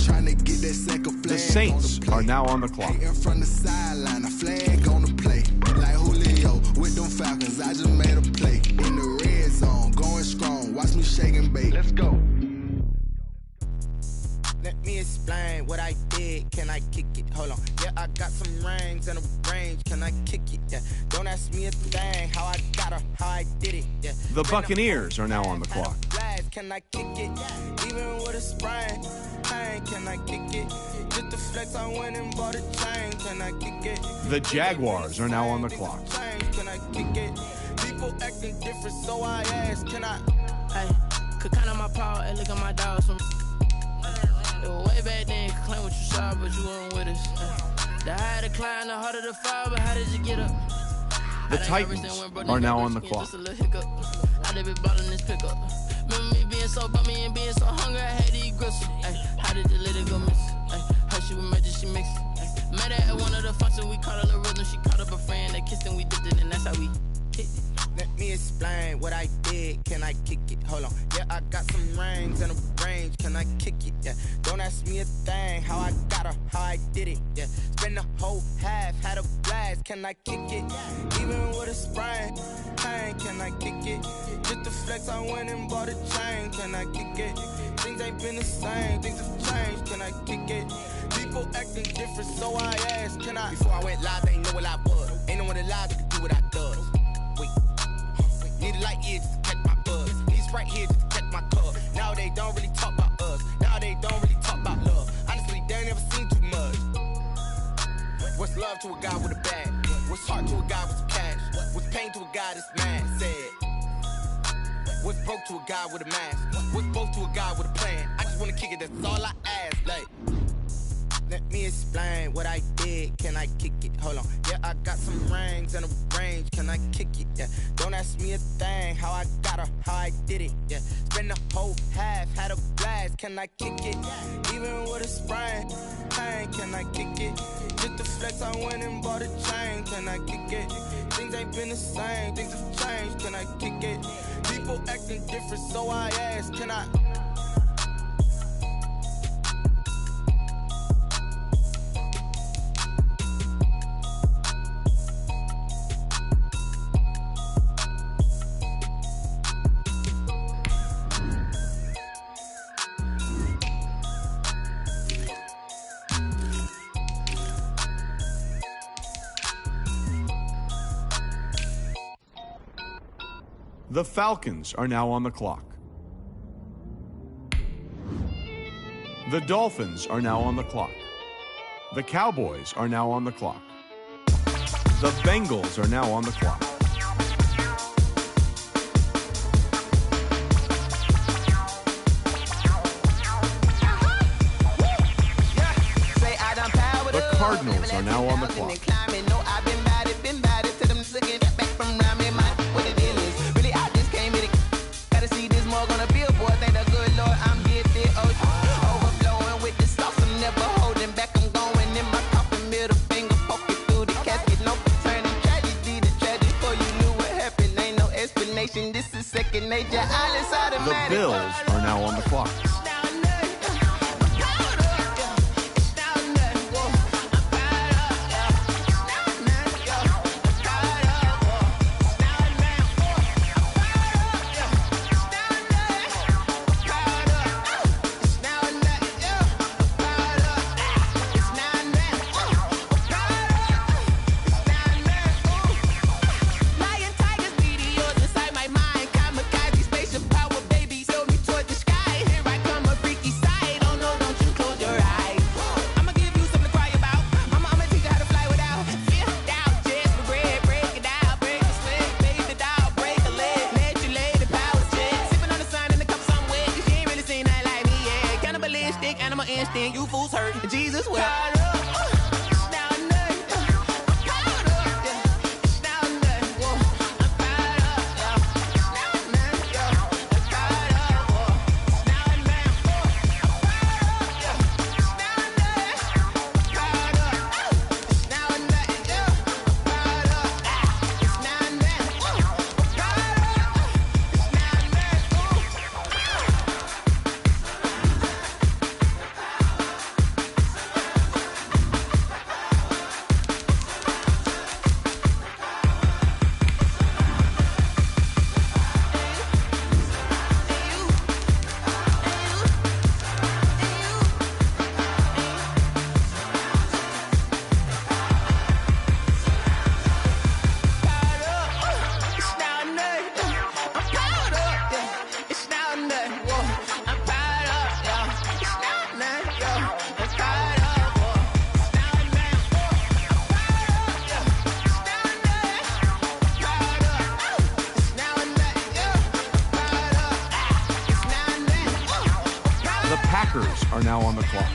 The Saints are now on the clock. From the sideline, a flag on the play. Like Julio with them Falcons, I just made a play. In the red zone, going strong. Watch me shake and bake. Let's go. Let me explain what I did. Can I kick it? Hold on. Yeah, I got some rings and a range. Can I kick it? Yeah. Don't ask me a thing. How I got her, how I did it. Yeah. The Buccaneers are now on the clock. Can I kick it? Even with a sprain. Hey, can I kick it? Just the flex, I went and bought a chain. Can I kick it? The Jaguars are now on the clock. Can I kick it? People acting different, so I ask, can I? Hey, could count on my power and look at my dogs from. It was way back then, could claim what you saw, but you weren't with us. The higher the climb, the harder the fall, but how did you get up? The Titans are now on the clock. Just a little hiccup. I did be ballin' this pickup. Remember me being so bummy and being so hungry, I had to eat gristle. How did the little go miss? How she was magic, she mixed. Met her at one of the functions, we caught her the rhythm. She caught up a friend, they kissed and we dipped it, and that's how we hit it. Let me explain what I did. Can I kick it? Hold on. Yeah, I got some rings and a range. Can I kick it? Yeah. Don't ask me a thing. How I got her, how I did it. Yeah. Spend the whole half, had a blast. Can I kick it? Even with a sprain. Hey, can I kick it? Just the flex, I went and bought a chain. Can I kick it? Things ain't been the same. Things have changed. Can I kick it? People acting different, so I asked, can I? Before I went live, they ain't know what I was. Ain't no one alive that could do what I does. Wait. Need a light here just to catch my buzz. Need Sprite here just to catch my cup. Now they don't really talk about us. Now they don't really talk about love. Honestly, they ain't never seen too much. What's love to a guy with a bag? What's heart to a guy with some cash? What's pain to a guy that's mad? Said. What's broke to a guy with a mask? What's broke to a guy with a plan? I just wanna kick it, that's all I ask. Like, let me explain what I did. Can I kick it? Hold on. Yeah, I got some rings and a range. Can I kick it? Yeah. Don't ask me a thing. How I got her, how I did it. Yeah. Spend the whole half, had a blast. Can I kick it? Even with a sprain. Hey, can I kick it? Just the flex, I went and bought a chain. Can I kick it? Things ain't been the same. Things have changed. Can I kick it? People acting different, so I ask, can I? The Falcons are now on the clock. The Dolphins are now on the clock. The Cowboys are now on the clock. The Bengals are now on the clock. The Cardinals are now on the clock. The Bills are now on the clock. now on the clock.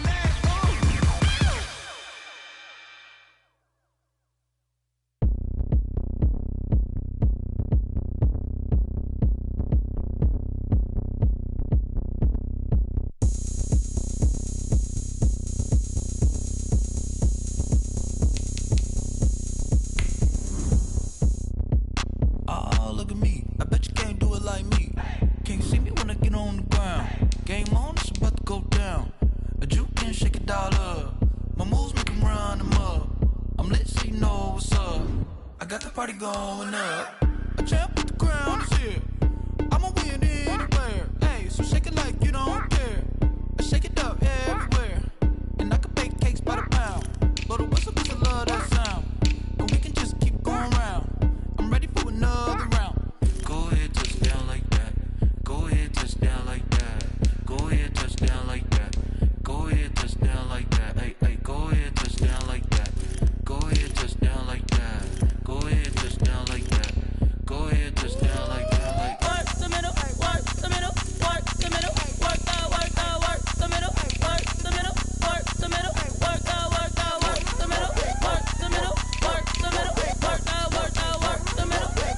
Oh, look at me. I bet you can't do it like me. Can't see me when I get on the ground. Game on, it's about to go down. A juke can shake it all up. My moves make 'em run them up. I'm lit so you know what's up. I got the party going up. A champ with the crown is here. I'ma win anywhere. Hey, so shake it like you don't care. I shake it up everywhere. And I can bake cakes by the pound. Blow the whistle, cause I love that sound. And we can just keep going round. I'm ready for another round. Go ahead, touch down like that. Go ahead, touch down like that. Go ahead, touch down like that. Go ahead, touch down like that. Hey, hey, go ahead, touch down like that. Go ahead, touch down like that. Go ahead, touch down like that. Go ahead, touch down like that. Like Work the middle, work the middle, work the middle, work the middle, work the middle, work the middle, work the middle, work the middle, work the middle, work the middle, work the middle, work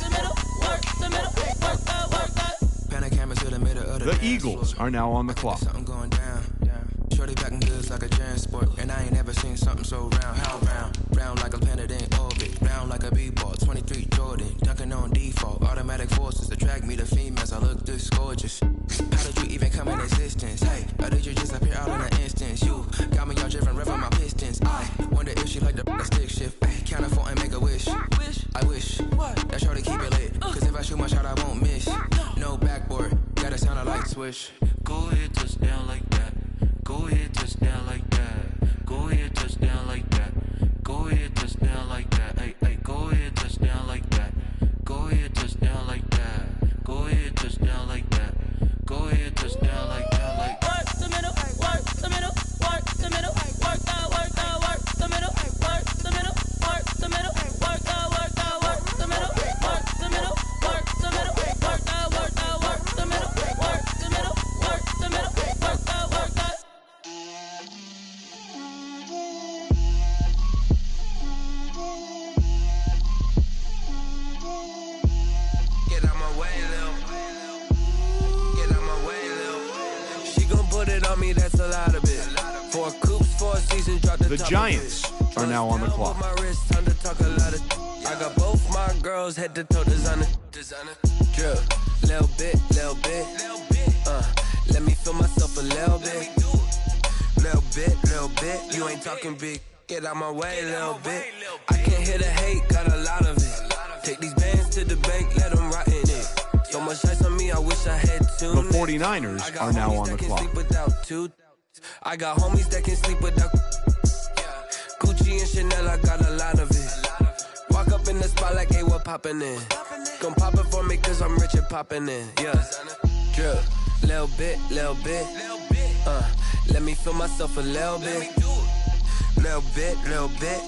the middle, work the middle, work the middle, work the. Pan a camera to the middle of the The dance Eagles floor. are now on the clock. Something going down. Shorty backing goods like a transport. And I ain't never seen something so round. How round? Round like a planet in orbit. Round like a b-ball. 23 Jordan. Dunking on default. Automatic forces attract me to females. I look this gorgeous. How did you even come in existence? Hey, or did you just appear out in an instance? You got me all driven, revving my pistons. I wonder if she like the stick shift. Hey, count it 4 and make a wish. I wish that shorty keep it lit. Cause if I shoot my shot, I won't miss. No backboard. Gotta sound a light switch. go ahead, touch down like that. Go ahead, touch down like that. Go ahead, touch down like that. Go ahead, touch down like that. Hey, hey, go ahead, touch down like that. Go ahead, touch down like that. Go ahead, touch down like that. Go ahead, touch down like that. Like work the middle, work the middle, work the middle, work the middle, work the middle, work the middle, work the middle, work the middle, work the middle, work the middle, work the middle, work the middle, work the middle, work the middle, work the. Get out my way, Lil. Get out my way, Lil. She gon' put it on me, that's a lot of it. 4 coops, 4 seasons, drop the The top Giants of it. are now on the Bust down clock. with my wrist, time to talk a lot of. I got both my girls head to toe designer. Drip, little bit, little bit. Let me feel myself a little bit. Little bit, little bit. You ain't talking big. Get out my way, little bit. I can't hear the hate, got a lot of it. Take these bands to the bank, let them rot in it. So much ice on me, I wish I had two. The 49ers are now on the clock. Sleep without two. I got homies that can sleep without. Gucci and Chanel, I got a lot of it. Walk up in the spot like, hey, what poppin' in? Gon' pop it for me, cause I'm rich and poppin' in. Yeah. Drip, little bit, little bit. Let me feel myself a little bit. Little bit.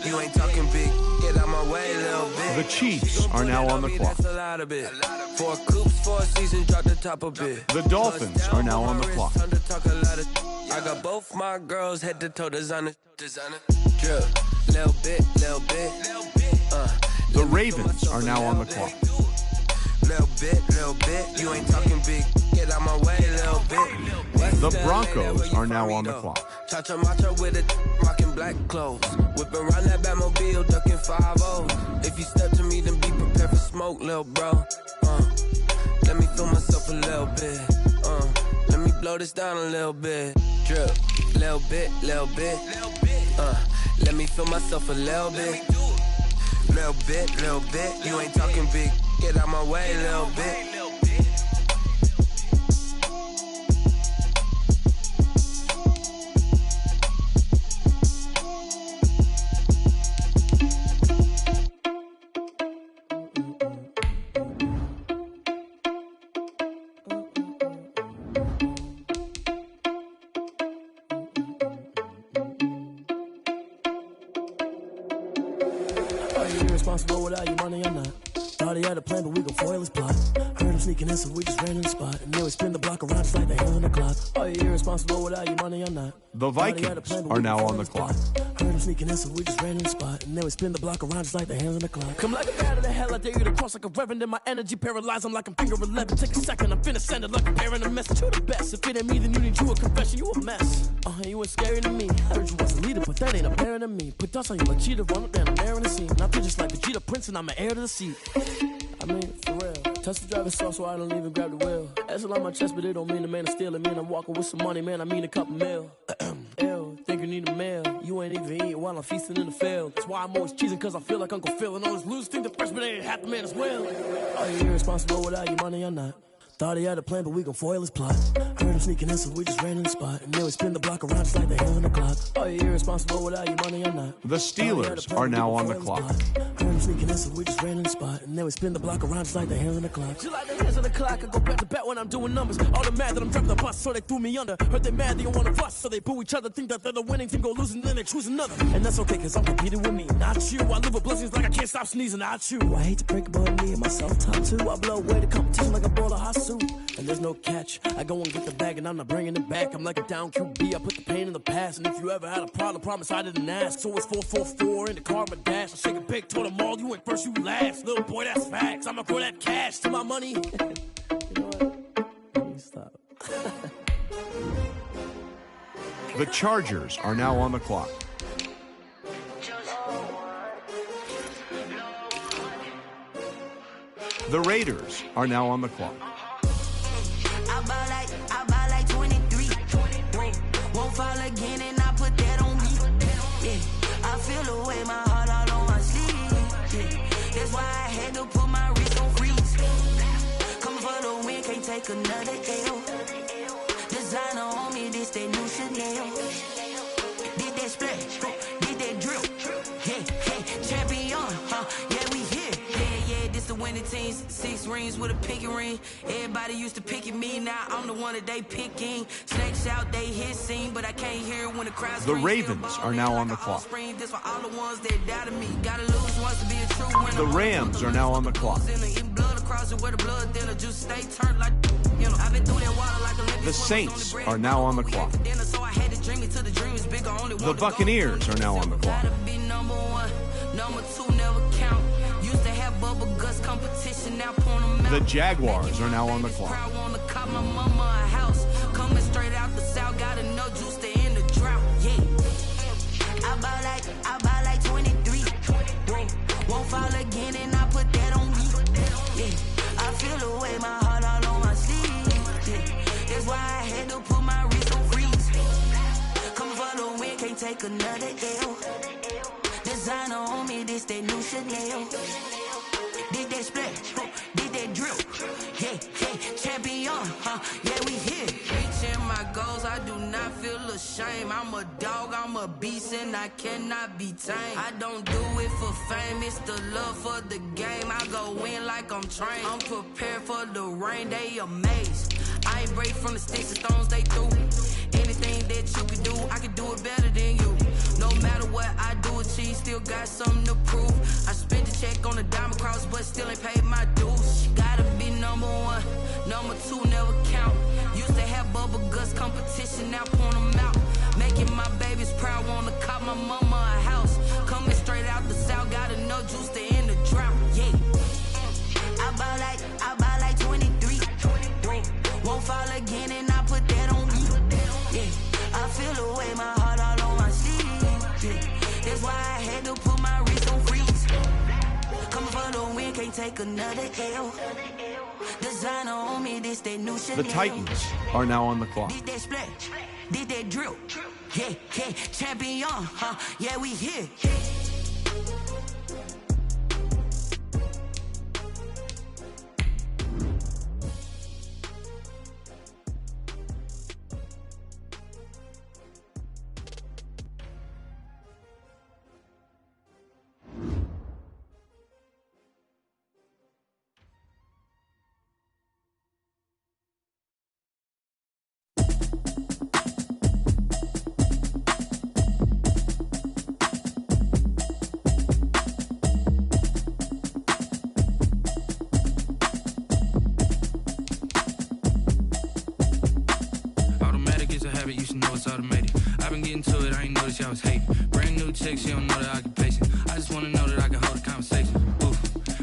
You ain't talking big. Get out my way, little bit. The Chiefs are now on the clock. That's a lot of it. 4 coops, 4 seasons, drop the top a bit. The Dolphins are now on the clock. Time to talk a lot of. I got both my girls head to toe designer. Drip, little bit. The Ravens are now on the clock. Little bit. You ain't talking big. Get out my way, little bit. The Broncos are now on the clock. Cha-cha matcha with it, rocking black clothes. Whip around that Batmobile, ducking 5-0. If you step to me, then be prepared for smoke, little bro. Let me feel myself a little bit. Let me blow this down a little bit. Drip, little bit. Let me feel myself a little bit. Little bit. You ain't talking big. Get out my way, little bit. Are you irresponsible without your money or not? Thought he had a plan, but we gon' foil his plot. Heard him sneaking in, so we just ran in the spot. And then we spin the block around just like the hands on the clock. Are you irresponsible without your money or not? The Vikings are now on the clock. Heard him sneaking in, so we just ran in the spot. And then we spin the block around just like the hands on the clock. Come like a bat of the hell, I dare you to cross like a reverend. In my energy paralyzed, I'm like I'm finger 11. Take a second, I'm finna send it like a bearing a message to the best. If it ain't me, then you need you a confession, you a mess. You ain't scary to me. Heard you was a leader, but that ain't apparent to me. Put dust on you like cheetah, run up down the air in the scene. Now feel just like Vegeta Prince and I'm an heir to the seat. I mean, for real. Touch the driver's sauce so I don't even grab the wheel. That's on my chest, but it don't mean the man is stealing. Man, I'm walking with some money, man, I mean a couple mil. Ew, think you need a meal. You ain't even eating while I'm feasting in the field. That's why I'm always cheesing, cause I feel like Uncle Phil. And all those losers think the freshman ain't half the man as well. Are you irresponsible without your money or not? Thought he had a plan, but we gon' foil his plot. Heard him sneaking in, so we just ran in the spot. And then we spin the block around just like the hands on the clock. Are you irresponsible without your money or not? The Steelers are now on the clock. Heard him sneaking in, so we just ran in the spot. And then we spin the block around just like the hands on the clock. Just like the hands on the clock, I go back to back when I'm doing numbers. All the mad that I'm driving the bus, so they threw me under. Heard they mad, they don't wanna bust, so they boo each other. Think that they're the winning team, go losing, then they choose another. And that's okay, cause I'm competing with me, not you. I live with blessings like I can't stop sneezing, not you. I hate to break it, but me and myself top two. I blow away the competition like a bowl of hot soup. And there's no catch. I go and get the bag and I'm not bringing it back. I'm like a down QB, I put the pain in the past. And if you ever had a problem, promise I didn't ask. So it's 444 in the car, my dash. I shake a big, told them all, you went first, you last. Little boy, that's facts. I'ma throw that cash to my money. You know what? Let me stop. The Chargers are now on the clock. The Raiders are now on the clock. I buy like 23. Won't fall again and I put that on me. Yeah, I feel the way my heart all on my sleeve. Yeah, that's why I had to put my wrist on freeze. Come for the win, can't take another L. Designer on me, this that new Chanel. Did that splash, did that drill. Yeah, champion, yeah, we here. Yeah, this the winning teams. 6 rings with a pinky ring. Everybody used to picking me, now I'm the one that they picking. Snakes out, they hit scene, but I can't hear when the crowd screams. The Ravens are now on the clock. This for all the ones that doubted me. Gotta lose once to be a true winner. The Rams are now on the clock. The Saints are now on the clock. The Buccaneers are now on the clock. The Jaguars are now on the clock. Coming straight out the south, got no juice to end the drought. Yeah, I buy like 23. Won't fall again and I put that on me. Yeah, I feel the way my heart all on my sleeve. Yeah, that's why I had to put my wrist on freeze. Coming for the win, can't take another L. Designer on me, this that new Chanel. Did that splash, did that drill. Yeah, champion, yeah, we here. Reaching my goals, I do not feel ashamed. I'm a dog, I'm a beast, and I cannot be tamed. I don't do it for fame, it's the love for the game. I go in like I'm trained. I'm prepared for the rain, they amazed. I ain't break from the sticks and stones they threw. Anything that you can do, I can do it better than you. No matter what I do, achieve, still got something to prove. I spent the check on the diamond cross, but still ain't paid my dues. Gotta be number 1, number 2 never count. Used to have bubble guts competition, now point them out. Making my babies proud, wanna cop my mama a house. Coming straight out the south, gotta know juice to end the drought. Yeah, I buy like 23. Won't fall again and I put that on me. Yeah, I feel the way my heart all on my sleeve. Yeah, that's why I had to put my wrist on freeze. Coming for the win, can't take another L. Designer on me, this that new Chanel. The Titans are now on the clock. Did that splash, did that drill. Yeah, champion, yeah, we here. getting to it, I ain't noticed y'all was hating. Brand new chick, she don't know the occupation. I just wanna know that I can hold a conversation. Oof,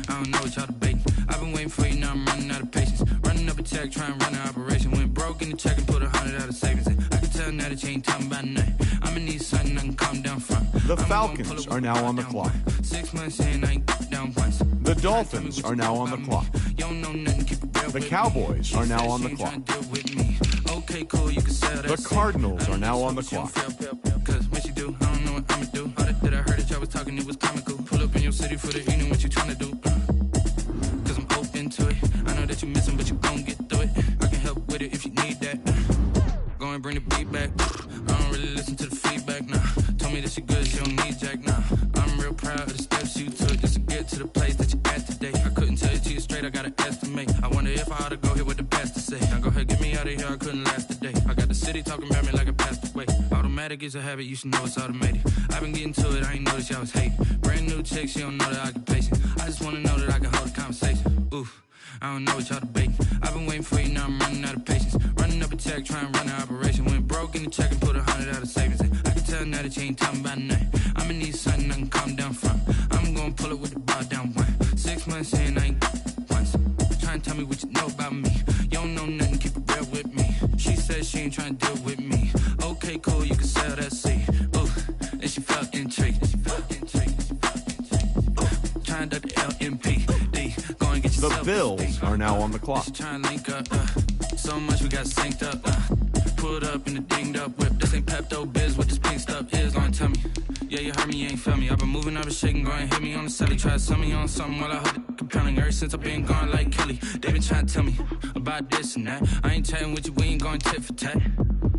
I don't know what y'all debating. I've been waiting for you, now I'm running out of patience. Running up a check, trying to run an operation. Went broke in the check and put 100 out of savings in. I can tell now that you ain't talking about nothing. I'ma need something I can calm down from. The Falcons are now on the clock. 6 months in, I ain't down once. The Dolphins are now on the clock. You don't know nothing, keep it real The with Cowboys me. are now She on said the she ain't clock. tryna deal with me. Okay, cool, you can sell that. The Cardinals are now on the clock. Cause what you do, I don't know what I'ma do. All that I heard that y'all was talking, it was comical. Pull up in your city for the evening, what you tryna do? Cause I'm open to it. I know that you missing, but you gon' get through it. I can help with it if you need that. Go and bring the beat back. I don't really listen to the feedback, nah. Told me that she good, she don't need jack, nah. I'm real proud of the steps you took just to get to the place that you at today. I couldn't tell it to you straight, I gotta estimate. I wonder if I ought to go here with the pastor say. Now go ahead, get me out of here, I couldn't last a day. I got the city talking about me like I passed away. Automatic is a habit, you should know it's automated. I've been getting to it, I ain't noticed y'all was hating. Brand new chick, she don't know the occupation. I just wanna know that I can hold a conversation. Oof, I don't know what y'all debating. I've been waiting for you, now I'm running out of patience. Running up a check, trying to run an operation. Went broke in the check and put 100 out of savings in. I can tell now that you ain't talking about nothing. I'ma need something I can calm down from. I'm gonna pull it with the bar down one. 6 months in, I ain't once. Trying to tell me what you know about me. You don't know nothing, keep it real with me. She said she ain't trying to deal with me. Okay, cool, you can sell that seed. Ooh, and she felt intrigued. Trying to duck the LMPD. Go and get The yourself Bills are now on the clock. Trying to link up. So much we got synced up. Pulled up in the dinged up whip. This ain't Pepto Biz, what this pink stuff is. Gonna tell me. Yeah, you heard me, you ain't feel me. I've been moving out of shaking, go and hit me on the celly. Try to sell me on something while I heard it compelling. Ever since I've been gone like Kelly, they been trying to tell me about this and that. I ain't chatting with you, we ain't going tit for tat.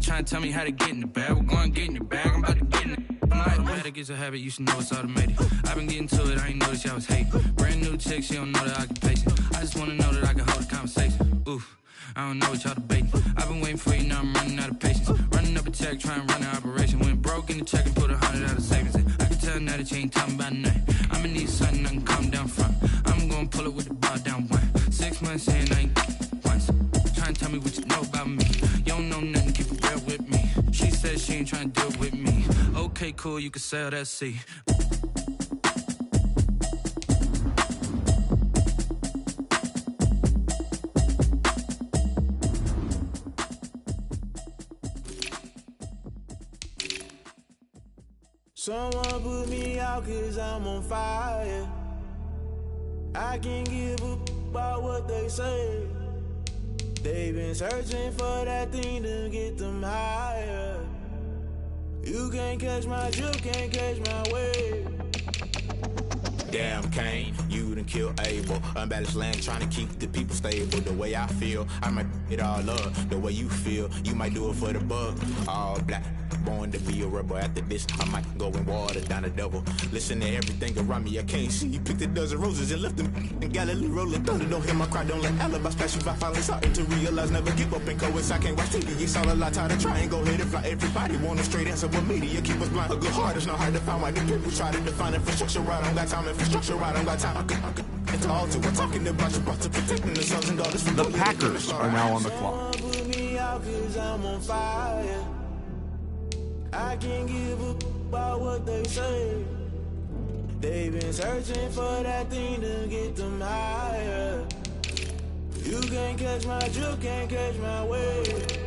Trying to tell me how to get in the bag. We're going to get in your bag, I'm about to get in it. I'm like, automatic is a habit, you should know it's automated. I've been getting to it, I ain't noticed y'all was hating. Brand new chick, she don't know the occupation. I just wanna know that I can hold a conversation. Oof, I don't know what y'all debating. I've been waiting for you, now I'm running out of patience. Running up a check, trying to run an operation. Went broke in the check and put 100 out of savings in. I can tell now that you ain't talking about nothing. I'ma need something I can calm down from. I'm gonna pull it with the bar down one. 6 months in, I ain't once. Trying to tell me what you know about me. You don't know nothing, keep it real with me. She said she ain't trying to deal with me. Okay, cool, you can sell that seed. Someone put me out cause I'm on fire. I can't give a about what they say. They've been searching for that thing to get them higher. You can't catch my drift, can't catch my wave. Damn, Kane, you done killed Abel. Unbalanced land, trying to keep the people stable. The way I feel, I might it all up. The way you feel, you might do it for the bug. All black, born to be a rebel. After this, I might go and water down the devil. Listen to everything around me, I can't see. You picked a dozen roses and left them in Galilee rolling thunder. Don't hear my cry, don't let alibis pass you by. Finally starting to realize, never give up and coincide. Can't watch TV, it's all a lot. Tired of trying, go ahead and fly. Everybody want a straight answer, but media keep us blind. A good heart is not hard to find. Why the people try to define infrastructure right? I don't got time. Infrastructure right, I don't got time. I could it's all to we're talking about you, about to protecting the sons and daughters. The Packers are now on the clock. Put me out cause I'm on fire. I can't give a about what they say. They've been searching for that thing to get them higher. You can't catch my drift, can't catch my wave.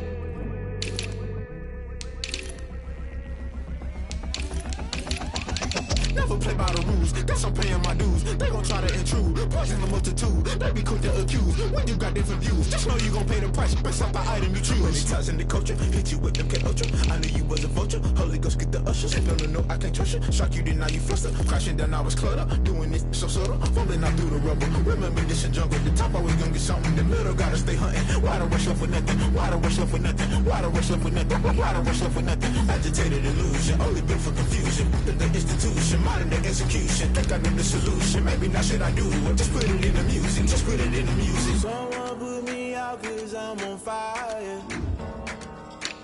Never play by the rules, guess I'm paying my dues. They gon' try to intrude, poison the multitude. They be quick to accuse, when you got different views. Just know you gon' pay the price, based off the item you choose. When it ties in the culture, hit you with them get ultra. I knew you was a vulture, Holy Ghost get the ushers. No, I can't trust you. Shock you, then now you fluster. Crashing down, I was cluttered. Doing this so subtle, fumbling out through the rubble. Remember this in jungle, the top always gonna get something. In the middle, gotta stay hunting. Why the rush left with nothing? Why the rush left with nothing? Why the rush left with nothing? Why the rush left with nothing? Agitated illusion, only built for confusion. The institution, modern day execution. Think I know the solution. Maybe not should I do it? Just put it in the music. Just put it in the music. Someone put me out cause I'm on fire.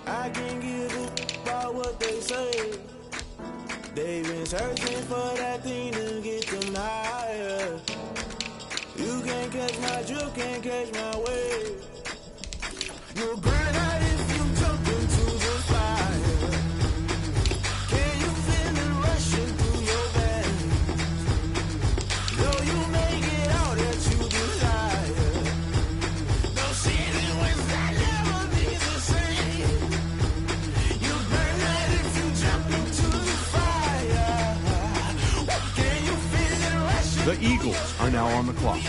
I can't give a about what they say. They've been searching for that thing to get them higher. You can't catch my drift, can't catch my wave. You'll burn out if you jump into the fire. The Eagles are now on the clock.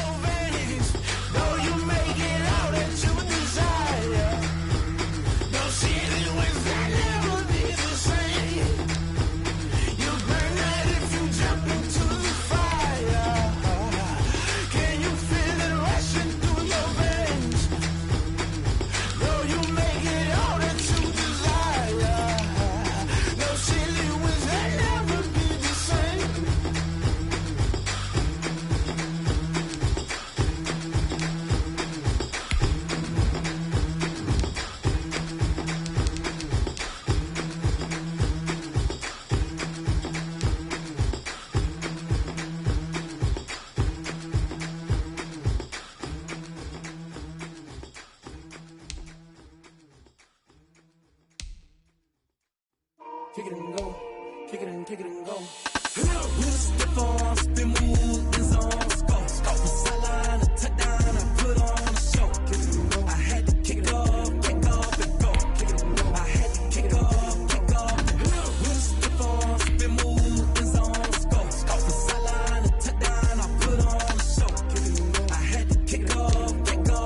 Kick it and go, kick it and go. Step on, spin move, is on scope. Sideline, a touchdown, I put on a show. I had to kick off and go. I had to kick off and go. Step on, spin move, is on scope. Sideline, a touchdown, I put on a show. I had to kick off and go.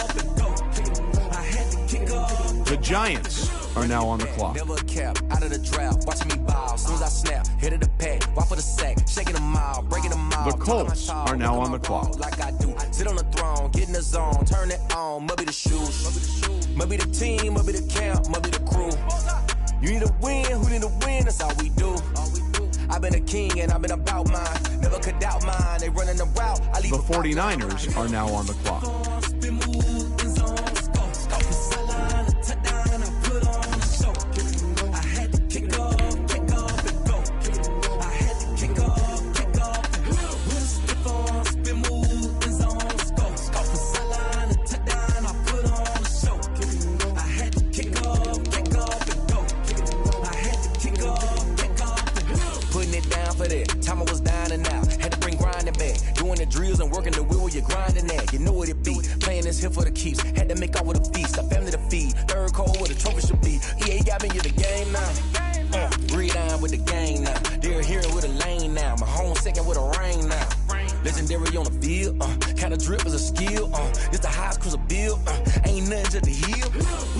I had to kick off. The Giants are now on the clock. Never cap, out of the draft, watching me ball. Soon as I snap, hit of the pack, walk for the sack, shaking them out, breaking them out. The Colts are now on the clock. Like I do, sit on the throne, get in the zone, turn it on, must be the shoes, must be the team, must be the camp, must be the crew. You need to win, who need to win, that's all we do. I've been a king and I've been about mine, never could doubt mine, they running the route. The 49ers are now on the clock. Time I was down and out, had to bring grinding back. Doing the drills and working the wheel where you're grinding at. You know what it be, playing this here for the keeps. Had to make off with a feast, a family to feed. Third cold where the trophy should be. EA got me in the game now. Breathe down with the gang now. They're here with a lane now. My home second with a rain now. Legendary on the field, kinda drip is a skill. It's the highest cruiser bill, ain't nothing to the hill.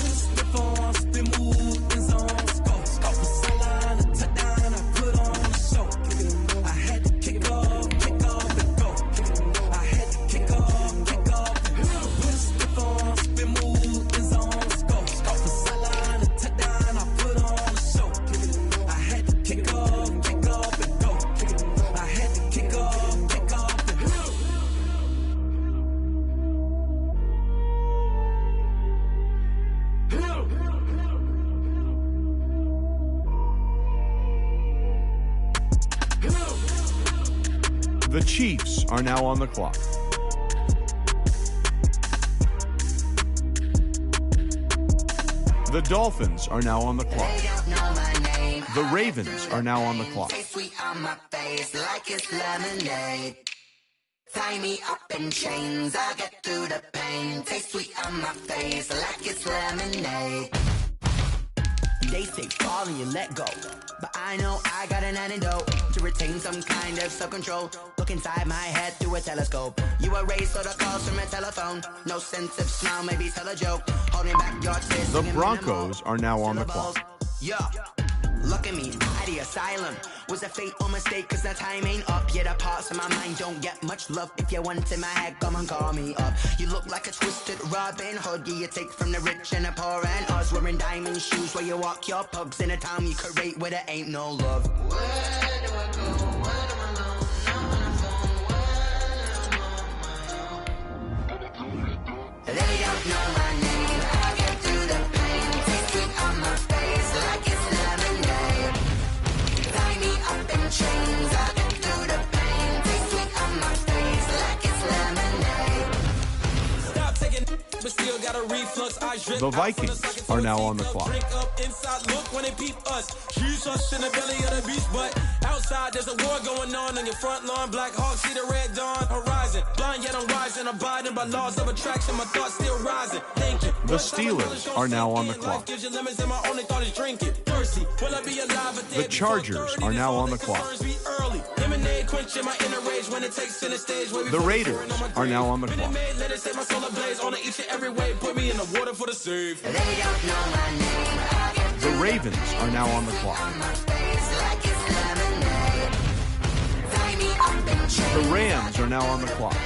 Step on, spin move, is on scope. Sideline, a touchdown, I put on a show. I had to kick off and go. I had to kick off. Step on, spin move, is on scope. Sideline, a touchdown, I put on a show. I had to kick off and go. I had to kick off and go. The Chiefs are now on the clock. The Dolphins are now on the clock. The Ravens are now on the clock. Sweet on my face like it's lemonade. Tie me up in chains, I'll get through the pain. Taste sweet on my face like it's lemonade. They say fall and you let go, but I know I got an antidote to retain some kind of self-control. Look inside my head through a telescope. You erase all the calls from a telephone. No sense of smile, maybe tell a joke. Holding back your tears. The Broncos are now on the clock. Yeah. Look at me, out the asylum. Was a fate or mistake, cause the time ain't up. Yet the parts of my mind don't get much love. If you want in my head, come and call me up. You look like a twisted Robin Hood. Yeah, you take from the rich and the poor and us. Wearing diamond shoes where you walk your pugs in a town you create where there ain't no love. Where do I go? When I'm alone? I'm on the phone. When I'm on my own. They don't know my name. I get through the pain. Taste sweet on my face like it's lemonade. Tie me up in chains. I get through the pain. Taste sweet on my face like it's lemonade. Stop taking, but still got a reflux. The Vikings are now on the clock. Drink up inside, look when they peep us. Use us in the belly of the beast, but outside there's a war going on your front lawn. Black Hawk, see the red dawn horizon. Blind yet I'm rising, abiding by laws of attraction. My thoughts still rising. Thank you. The Steelers are now on the clock. Gives you lemons and my only thought is drink it. Thirsty, will I be alive? The Chargers are now on the clock. Early. Lemonade quenching my inner rage when it takes center stage. The Raiders are now on the clock. Let it set my soul ablaze on each and every way. Put me in the water for the save. They don't know my name. The Ravens are now on the clock. The Rams are now on the clock.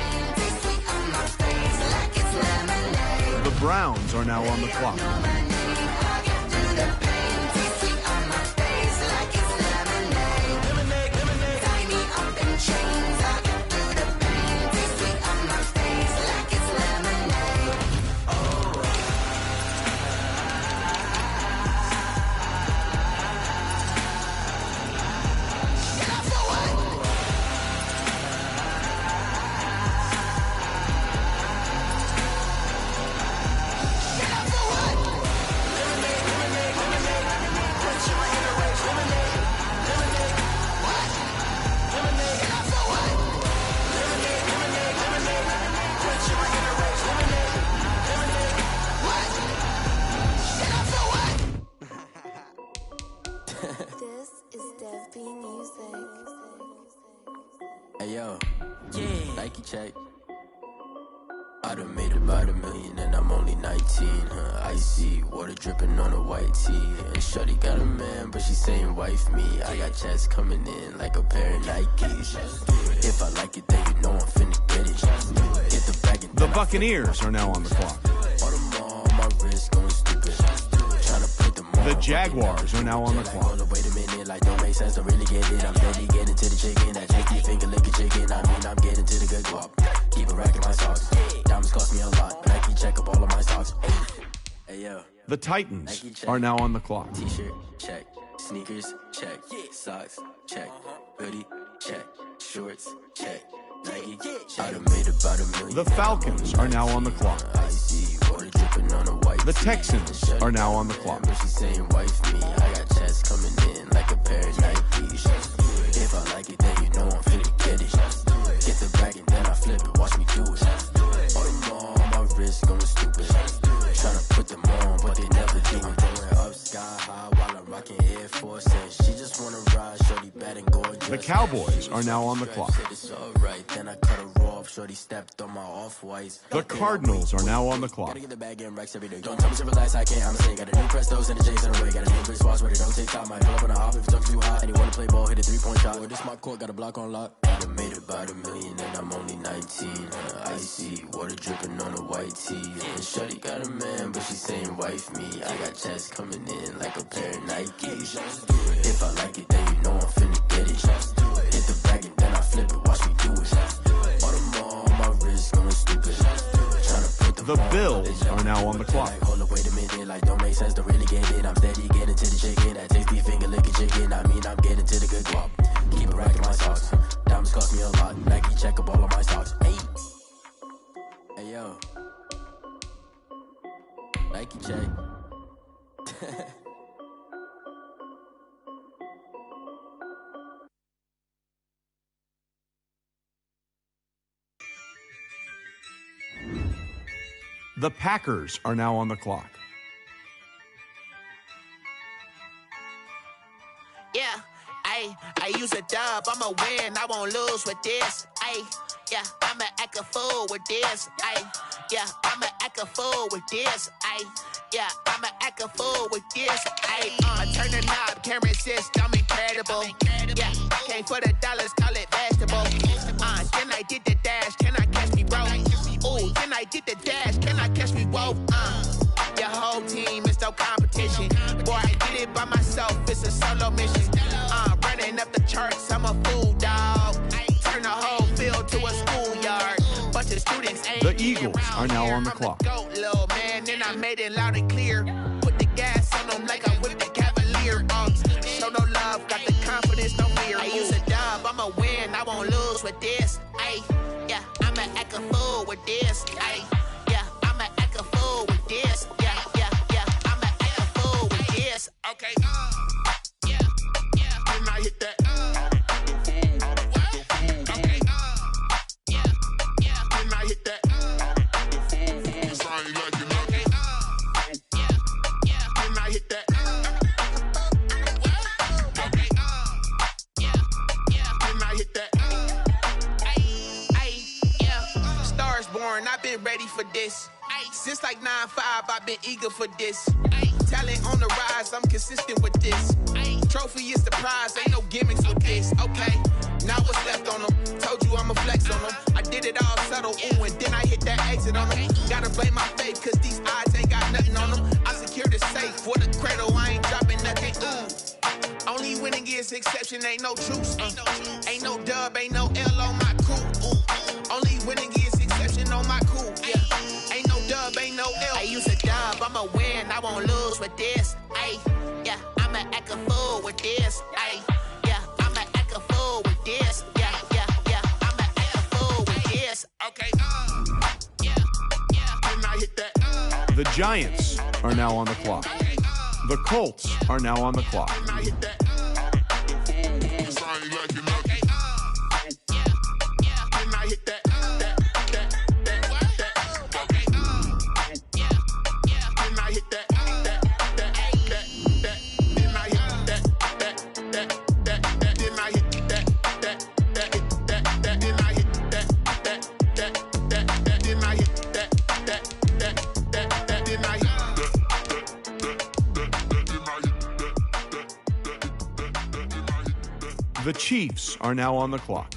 The Browns are now on the clock. Hey yo, yeah, Nike check. I done made about $1 million and I'm only 19. Icy water dripping on a white tee. And shorty got a man, but she saying wife me. I got checks coming in like a pair of Nikes. If I like it, then you know I'm finna get it. Get the bag and the Buccaneers are now on the clock. My wrist going stupid. The Jaguars are now on the clock. Wait a minute, like don't make sense, don't really get it. I'm steady getting to the chicken, that tricky finger licking chicken. I mean, I'm getting to the good guap. Keep a rack in my socks. Diamonds cost me a lot, but I can check up all of my stocks. Hey yo. The Titans are now on the clock. T-shirt, check. Sneakers, check. Socks, check. Hoodie, check. Shorts, check. Nike, I done made about $1 million. The Falcons are now on the clock. The Texans are now on the clock. She's saying wife me. I got checks coming in like a pair of Nikes. If I like it, then you know I'm finna get it. Get the bag and then I flip it. Watch me do it. All my wrist going stupid. Tryna put them on, but they never do. I'm going up sky high while I'm rocking Air Force. And she just wanna ride, shorty bad and gorgeous. The Cowboys are now on the clock. It's alright, then I cut her off. Shorty stepped on my off-whites. The Cardinals are now on the clock. Gotta get the bag and racks every day. Don't tell me to relax, I can't. I'm saying got a new Prestos and a J's in the way. Got a new Chris Foss, but it don't take time. Might pull up on a hop if it's too hot. And you wanna play ball, hit a 3-point shot. Or this my court, got a block on lock. I done made about $1 million and I'm only 19. Icy water dripping on a white tee. And shorty got a man, but she saying wife me. I got checks coming in like a pair of Nikes. If I like it, then you know I'm finna get it. Hit the bag and then I flip it. Watch me do it. All my wrist going stupid. The Bills are now on the clock. Hold up, wait a minute, like don't make sense, don't really get it. I'm steady getting to the chicken, that tasty finger licking chicken. I mean, I'm getting to the good guap. Keep a rack in my socks. Diamonds cost me a lot. Nike check up all of my stocks. Hey yo, Nike check. The Packers are now on the clock. Yeah, I use a dub, I'ma win, I won't lose with this. Yeah, I'ma act a fool with this. Yeah, I'ma act a fool with this. Yeah, I'ma act a fool with this. Turn the knob, can't resist, I'm incredible. Yeah, came for the dollars, call it vegetable. Then I did the dash, can I catch me, bro? Ooh, then I did the dash, can I catch me, whoa? Your whole team is no competition. Boy, I did it by myself, it's a solo mission. Running up the charts, I'm a fool, dog. Turn the whole field to a schoolyard. Bunch of students ain't the Eagles are now on the clock. Goat, little man, then I made it loud and clear. Put the gas on them like I whipped the Cavalier. Show no love, got the confidence, no fear. I use a dub, I'ma win, I won't lose with this. Yeah, I'ma act a fool with this. Yeah, I'ma act a fool with this. Yeah, I'ma act a fool with this. Okay, yeah, then I hit that. Okay, yeah, then I hit that. It's only like you know. Okay, yeah, then I hit that. Okay, yeah, then I hit that. I've been ready for this. Since like 9-5, I've been eager for this. Talent on the rise, I'm consistent with this. Trophy is the prize, ain't no gimmicks with this. Okay, now what's left on them? Told you I'ma flex on them. I did it all subtle, ooh, and then I hit that exit on them. Gotta blame my faith, cause these odds ain't got nothing on them. I secure the safe for the cradle, I ain't dropping nothing, ooh. Only winning is exception, ain't no truce. Ain't no dub, ain't no L on my crew. Only winning is exception on my crew. Yeah. Ain't no dub, ain't no L. I use a dub, I'ma win, I won't lose with this. Ay, yeah, I'ma act a fool with this. Ay, yeah, I'ma act a fool with this. Yeah, yeah, yeah, I'ma act a fool with this. Okay, yeah, yeah. And I hit that. The Giants are now on the clock. The Colts are now on the clock. And I hit that. The Chiefs are now on the clock.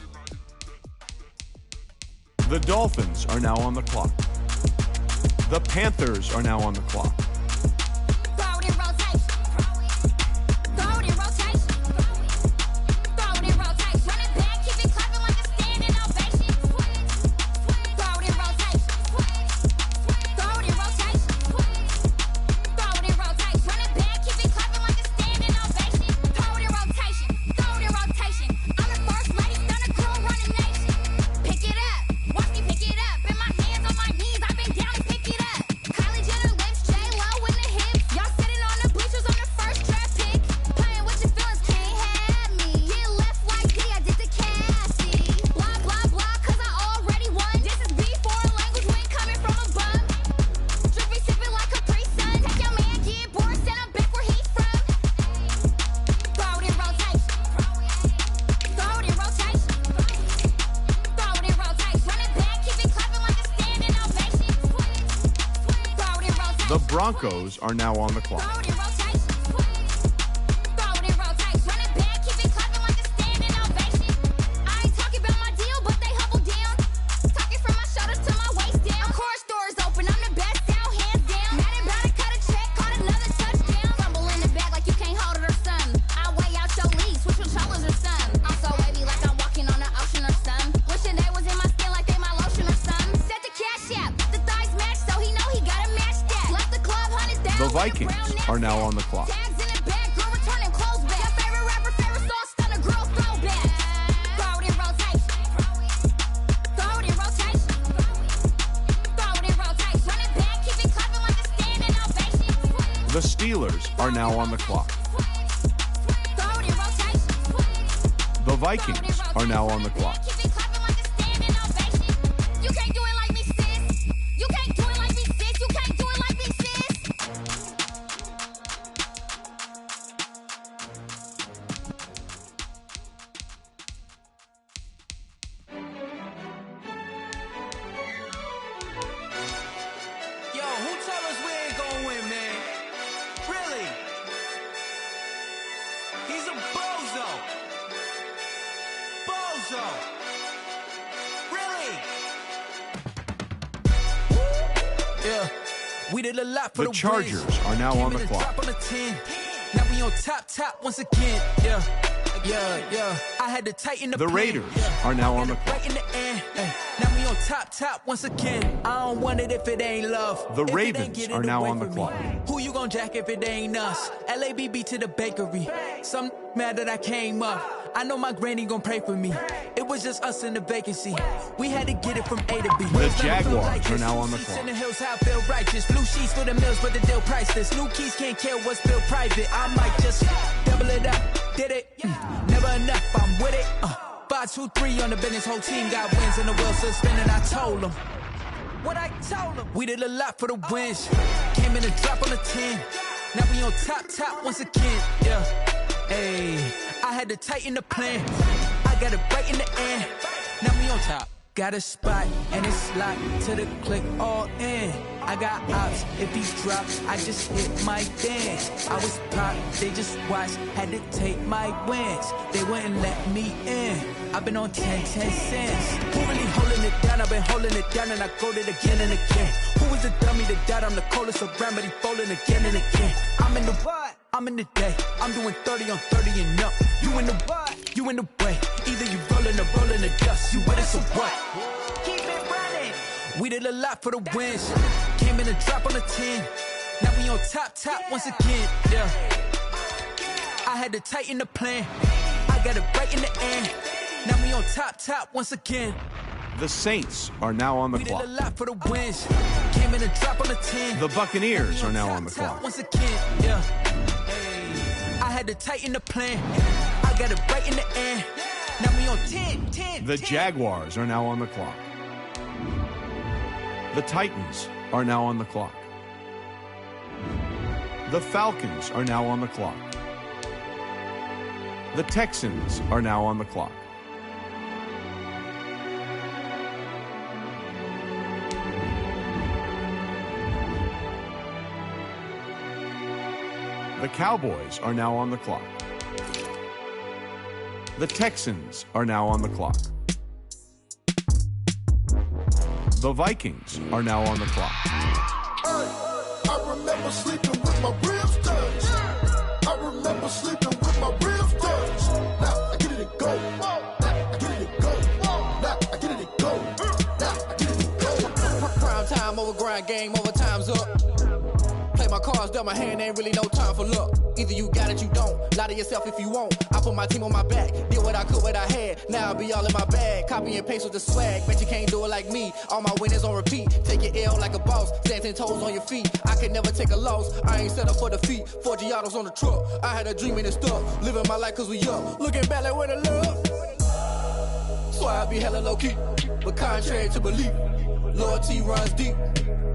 The Dolphins are now on the clock. The Panthers are now on the clock. The Broncos are now on the clock. The Vikings are now on the clock. The Steelers are now on the clock. The Vikings are now on the clock. We did a lot for the Chargers are now on the clock. Now we on top once again. Yeah. I had to tighten the Raiders are now on the clock. Right in the end. Now we on top once again. I don't want it if it ain't love. The Ravens are now on the clock. Who you gon' jack if it ain't us? LABB to the bakery. Some mad that I came up. I know my granny gon' pray for me. It was just us in the vacancy. We had to get it from A to B. The Jaguars are now on the clock. In the hills, how I feel righteous. Blue sheets for the mills, but the deal priceless. New keys can't kill what's built private. I might just double it up. Did it? Never enough, I'm with it. 5, 2, 3 on the business. Whole team got wins and the wheels still spinning. I told them what I told them. We did a lot for the wins. Came in a drop on the 10. Now we on top once again. Yeah. Hey, I had to tighten the plan. I got it right in the end. Now we on top. Got a spot and it's locked to the click all in. I got ops, if he drops, I just hit my dance. I was pop, they just watched, had to take my wins. They wouldn't let me in. I've been on 10 cents. Who really holding it down? I've been holding it down and I go it again and again. Who was the dummy that died? I'm the coldest around, but he falling again and again. I'm in the what? I'm in the day. I'm doing 30 on 30 and up. You in the what? You in the way. Either you rolling or rolling the dust. You with us or what? Keep it running. We did a lot for the wins. Came in a drop on the 10. Now we on top once again. Yeah. I had to tighten the plan. I got it right in the end. Now we on top once again. The Saints are now on the clock. We did a lot for the wins. Came in a drop on the 10. The Buccaneers are now on the clock. Once again, yeah. I had to tighten the plan. I got it right in the end. Now we on 10. The Jaguars are now on the clock. The Titans are now on the clock. The Falcons are now on the clock. The Texans are now on the clock. The Cowboys are now on the clock. The Texans are now on the clock. The Vikings are now on the clock. I remember sleeping with my ribs touched. I remember sleeping with my ribs touched. Now I get it and go. Now I get it and go. Now I get it and go. Now I get it and go. Prime time over grind game, overtime's up. Play my cards, dealt my hand, ain't really no time for luck. Either you got it, you don't. Lie to yourself if you won't. I put my team on my back, did what I could, what I had. Now I'll be all in my bag. Copy and paste with the swag. Bet you can't do it like me. All my winners on repeat. Take your L like a boss. Stand 10 toes on your feet. I can never take a loss. I ain't set up for defeat. 4 Giottos on the truck. I had a dream and it's stuck. Living my life cause we up. Looking back like where the love. So I be hella low key. But contrary to belief, loyalty runs deep.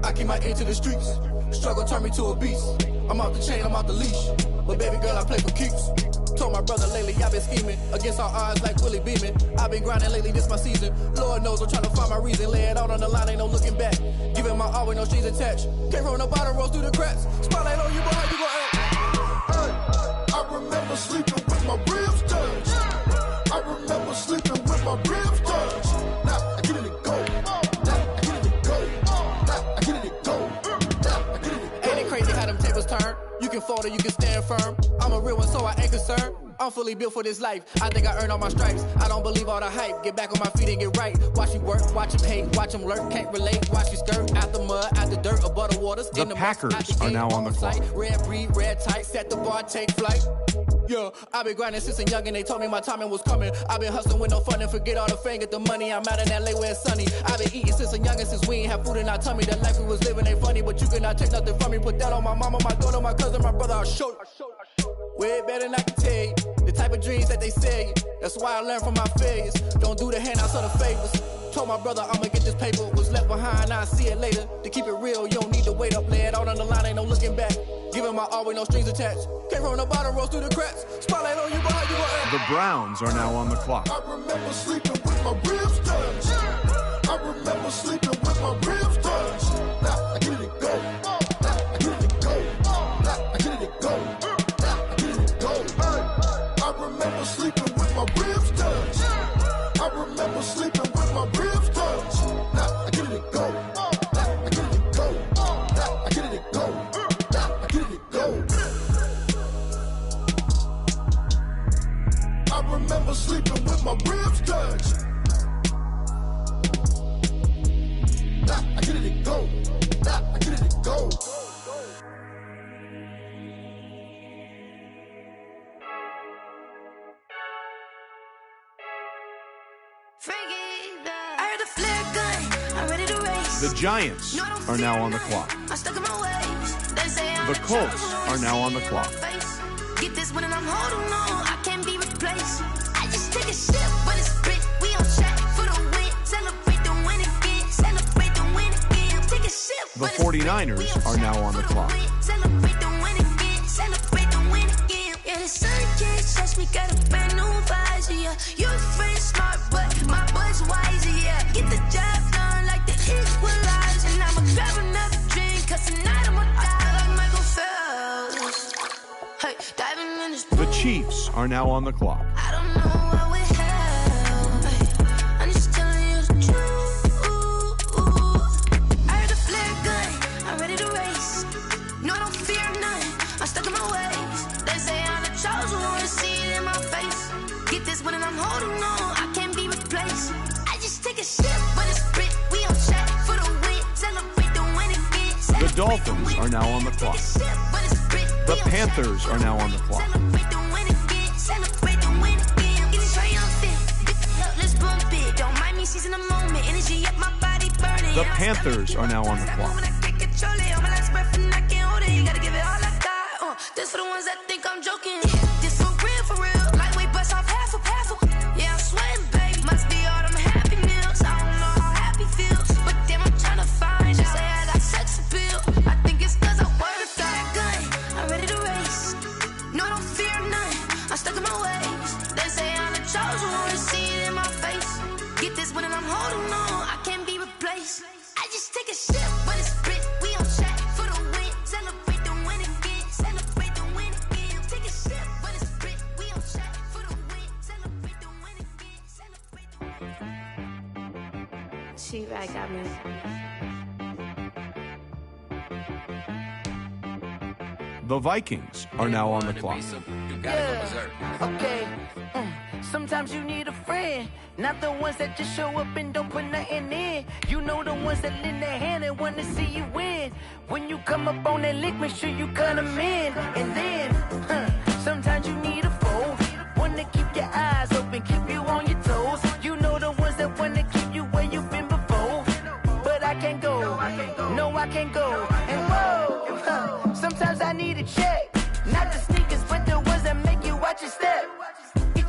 I keep my ear to the streets. Struggle turned me to a beast. I'm off the chain, I'm off the leash. But baby girl, I play for keeps. Told my brother lately, I've been scheming. Against all odds like Willie Beeman. I've been grinding lately, this my season. Lord knows I'm trying to find my reason. Lay it out on the line, ain't no looking back. Giving my all with no strings attached. Came from the bottom, rose through the cracks. Spotlight on you, boy, how you gon' act? I remember sleeping with my ribs touched. I remember sleeping with my ribs touched. Now I get it and go. Now I get it and go. Now I get it and go. Ain't it crazy how them tables turn? You can fold or you can stand firm. I'm a real one, so I ain't concerned. I'm fully built for this life. I think I earned all my stripes. I don't believe all the hype. Get back on my feet and get right. Watch you work, watch him hate, watch him lurk. Can't relate, watch you skirt. Out the mud, out the dirt, above the waters. The Packers are now on the clock. Red breed, red tight, set the bar, take flight. Yeah, I've been grinding since a youngin', they told me my timing was coming. I've been hustling with no fun and forget all the fame, get the money. I'm out in LA where it's sunny. I've been eating since a youngin', since we ain't have food in our tummy. The life we was living ain't funny, but you cannot take nothing from me. Put that on my mama, my daughter, my cousin, my brother, I'll show you. Way better than I can tell you. The type of dreams that they sell you. That's why I learned from my failures. Don't do the handouts or the favors. Told my brother I'ma get this paper. Was left behind, I'll see it later. To keep it real, you don't need to wait up. Lay it out on the line, ain't no looking back. Giving my all with no strings attached. Came from the bottom, rose through the cracks. Spotlight on you, boy, how you gon' act? The Browns are now on the clock. I remember sleeping with my ribs touched. I remember sleeping with my ribs touched. Now I get it and go. Now I get it and go. Now I get it and go. Now I get it and go. I remember sleeping with my ribs touched. I remember sleeping with my ribs touched. Now I get it and go. Now I get it and go. Now I get it and go. Now I get it and go. I remember sleeping with my ribs touched. Now I get it and go. Now I get it and go. I heard a flare gun, I'm ready to race. The Giants are now on the clock. I'm stuck in my ways. They say I'm The Colts are now on the clock. Get this one and I'm holding on. I can't be replaced. I just take a sip when it's split. We on track for the win. Celebrate the win again. Celebrate the win again. Take a sip. The 49ers are now on the clock. Celebrate the win again. Celebrate the win again. Yeah, the sun can't touch me. Got a brand new visor. Yeah, your friend smart, but my boy's wiser. Yeah, get the are now on the clock. I don't know what we have. I'm just telling you the truth. I heard the flare gun. I'm ready to race. No, I don't fear nothing. I'm stuck in my ways. They say I'm the chosen one. See it in my face. Get this one and I'm holding on. I can't be replaced. I just take a sip, but it's Brit. We on chat for the win. Celebrate the win again. The Dolphins are now on the clock. The Panthers are now on the clock. Celebrate the win again. Celebrate the win again. Get triumphant. Let's bump it. Don't mind me seizing the moment. Energy up my body burning. The Panthers are now on the clock. You gotta give it all I got. This for the ones that think I'm joking. This for real. Lightweight bust off half a. Yeah, I'm sweating, babe. Must be all them happy meals. I don't know how happy feels, but damn, I'm trying to find. Just say I got sex appeal. I think it's 'cause I wear the fire gun. I'm ready to race. No, I don't fear nothing. I'm stuck in my ways. They say I'm the chosen one. See it in my face. Get this one and I'm holding on. I can't be replaced. I just take a sip, but it's Brit. We on chat for the win. Celebrate the win again. Celebrate the win again. Take a sip, but it's Brit. We on chat for the win. Celebrate the win again. Celebrate the win. She right got me. The Vikings are now on the clock. Okay. Sometimes you need a friend, not the ones that just show up and don't put nothing in. You know the ones that lend their hand and want to see you win. When you come up on that lick, make sure you cut them in. And then, sometimes you need a foe, one to keep your eyes open, keep you on your toes. You know the ones that want to keep you where you've been before. But I can't go, no I can't go. And whoa, sometimes I need a check, not the sneakers, but the ones that make you watch your step.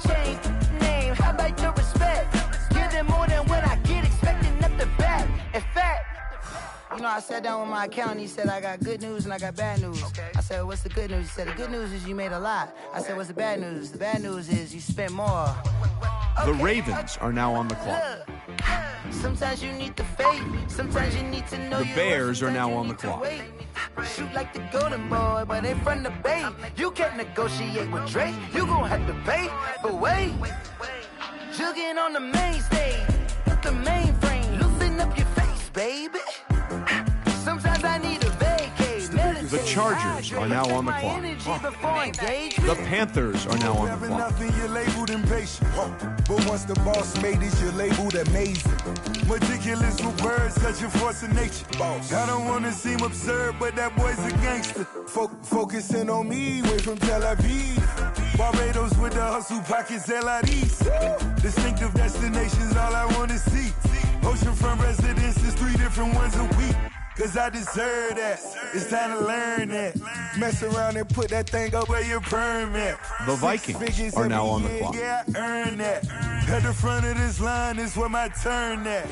Change name, how about your respect? Give them more than what I get, expecting up the back. In fact, you know, I sat down with my accountant. He said, I got good news and I got bad news. I said, what's the good news? He said, the good news is you made a lot. I said, what's the bad news? The bad news is you spent more. The Ravens are now on the clock. Sometimes you need the faith. Sometimes you need to know the Bears are now on the clock. Shoot like the golden boy, but they from the Bay. You can't negotiate with Drake. You gon' have to pay. But wait, jugging on the main stage, the mainframe, loosen up your face, baby. Sometimes I need a vacate. The Chargers are now on the clock. The Panthers are now on the clock. Nothing, you're labeled impatient. But once the boss made it, you're labeled amazing. Meticulous with words, such a force of nature. I don't want to seem absurd, but that boy's a gangster. Focusing on me, way from Tel Aviv. Barbados with the hustle pockets, LIDs. Distinctive destinations, all I want to see. Oceanfront residences, 3 different ones a week. Cause I deserve that. It's time to learn that. Mess around and put that thing up where your permit. The Vikings are now on the clock. Yeah, I earned that. At the front of this line is where my turn at.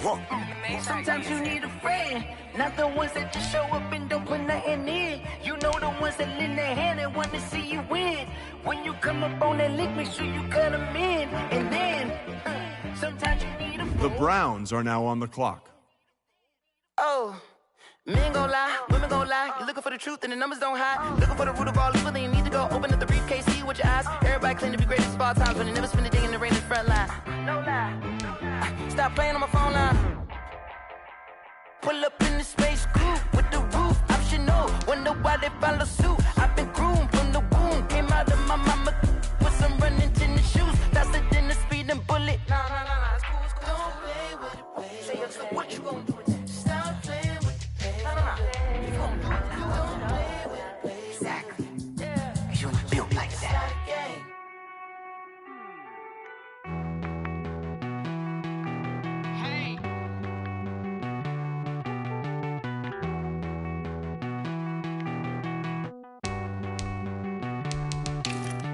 Sometimes you need a friend, not the ones that just show up and don't put nothing in. You know the ones that lend their hand and want to see you win. When you come up on that lick, make sure you cut them in. And then, sometimes you need a friend. The Browns are now on the clock. Oh. Men gon' lie, women gon' lie. You're looking for the truth and the numbers don't hide. Looking for the root of all evil, then you need to go open up the briefcase, see with your eyes. Everybody claim to be great at small times, but they never spend a day in the rain in the front line. No lie. Stop playing on my phone line. Pull up in the space coupe with the roof optional. Wonder why they follow suit. I've been groomed from the womb. Came out of my mama with some running tennis shoes. Faster than the speeding bullet. No, it's cool, it's cool. Don't play with it, baby. Say so what you gon' do with it? Stop playing with it. You gon' do it now. Don't play with it, baby. Exactly. Yeah. Cause you ain't built like that. Hey.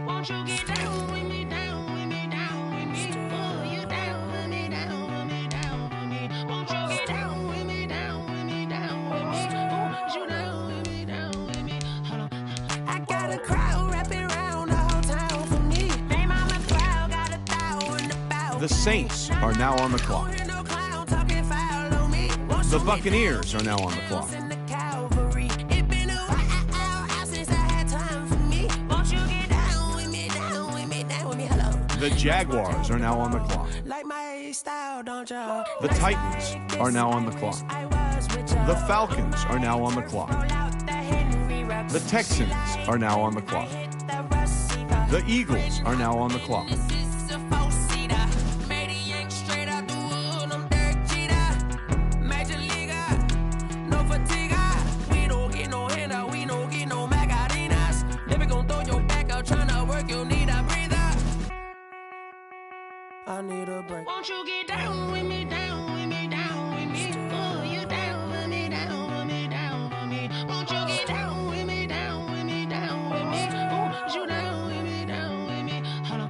Won't you get down with me, down with me, down with me? Oh, you down with me, down with me, down with me. Won't you get down with me, down with me, down with me? Oh, you down with me, down with me. Hold on. I got a crowd wrapping around the whole town for me. Name on my crowd, got 1,000 about. The Saints are now on the clock. The Buccaneers are now on the clock. The Jaguars are now on the clock. The Titans are now on the clock. The Falcons are now on the clock. The Texans are now on the clock. The Eagles are now on the clock. I need a break. Won't you get down with me, down with me, down with me? Oh, you down with me, down with me, down with me. Won't you get down with me, down with me, down with me? Oh, you down with me, down with me? Hold on.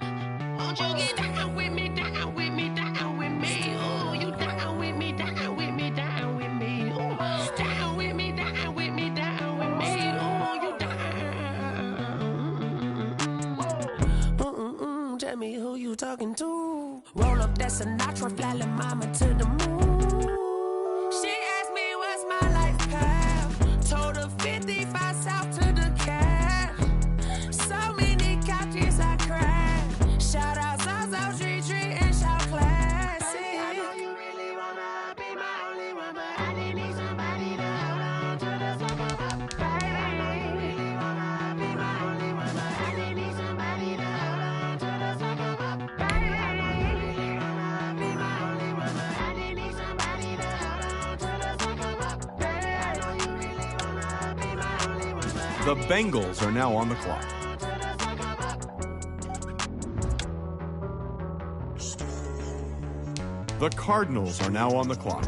Won't you get down with me, down with me, down with me? Oh, you down with me, down with me, down with me? Oh, down with me, down with me, down with me? Oh, you down. Tell me who you talking to. Roll up that Sinatra, fly la mama to the moon. She asked me what's my life path. Told her 55 south to the cash. So many couches I cried. Shout out South Street and shout classic. I know you really wanna be my only one, but I didn't need somebody to hold on to the sucker up. Baby, I know you really wanna be my only one, but I didn't need somebody to hold on to the sucker up. Baby, I know you really wanna be my only one, but I didn't need somebody to hold on to the sucker up. Baby, I know you really wanna be my only one, but The Bengals are now on the clock. The Cardinals are now on the clock.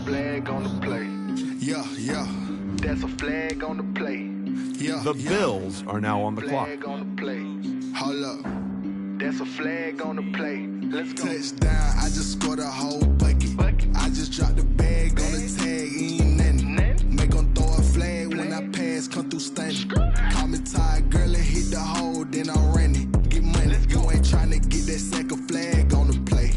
Flag on the play. Yeah, yeah. That's a flag on the play. Yeah, The Bills are now on the clock. Flag on the play. Hold up. That's a flag on the play. Let's go. Touchdown, I just scored a whole bucket. I just dropped the bag on the tag, ain't nothing. Make 'em throw a flag when I pass, come through stunning. Call me tired, girl, and hit the hole, then I'm running. Get money, you ain't tryna get that second flag on the play.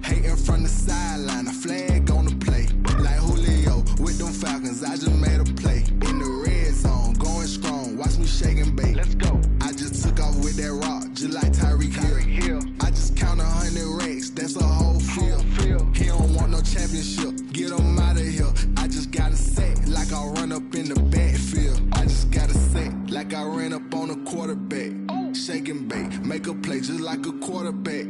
Hating from the sideline, a flag on the play. Like Julio with them Falcons, I just made a play. In the red zone, going strong, watch me shake and bake. Let's go. I just took off with that rock, just like Tyreek Hill. I just count 100 racks, that's a whole field. He don't want no championship, get him out of here. I just got a set, like I run up in the backfield. I just got a set, like I ran up on a quarterback. Shake and bake, make a play just like a quarterback.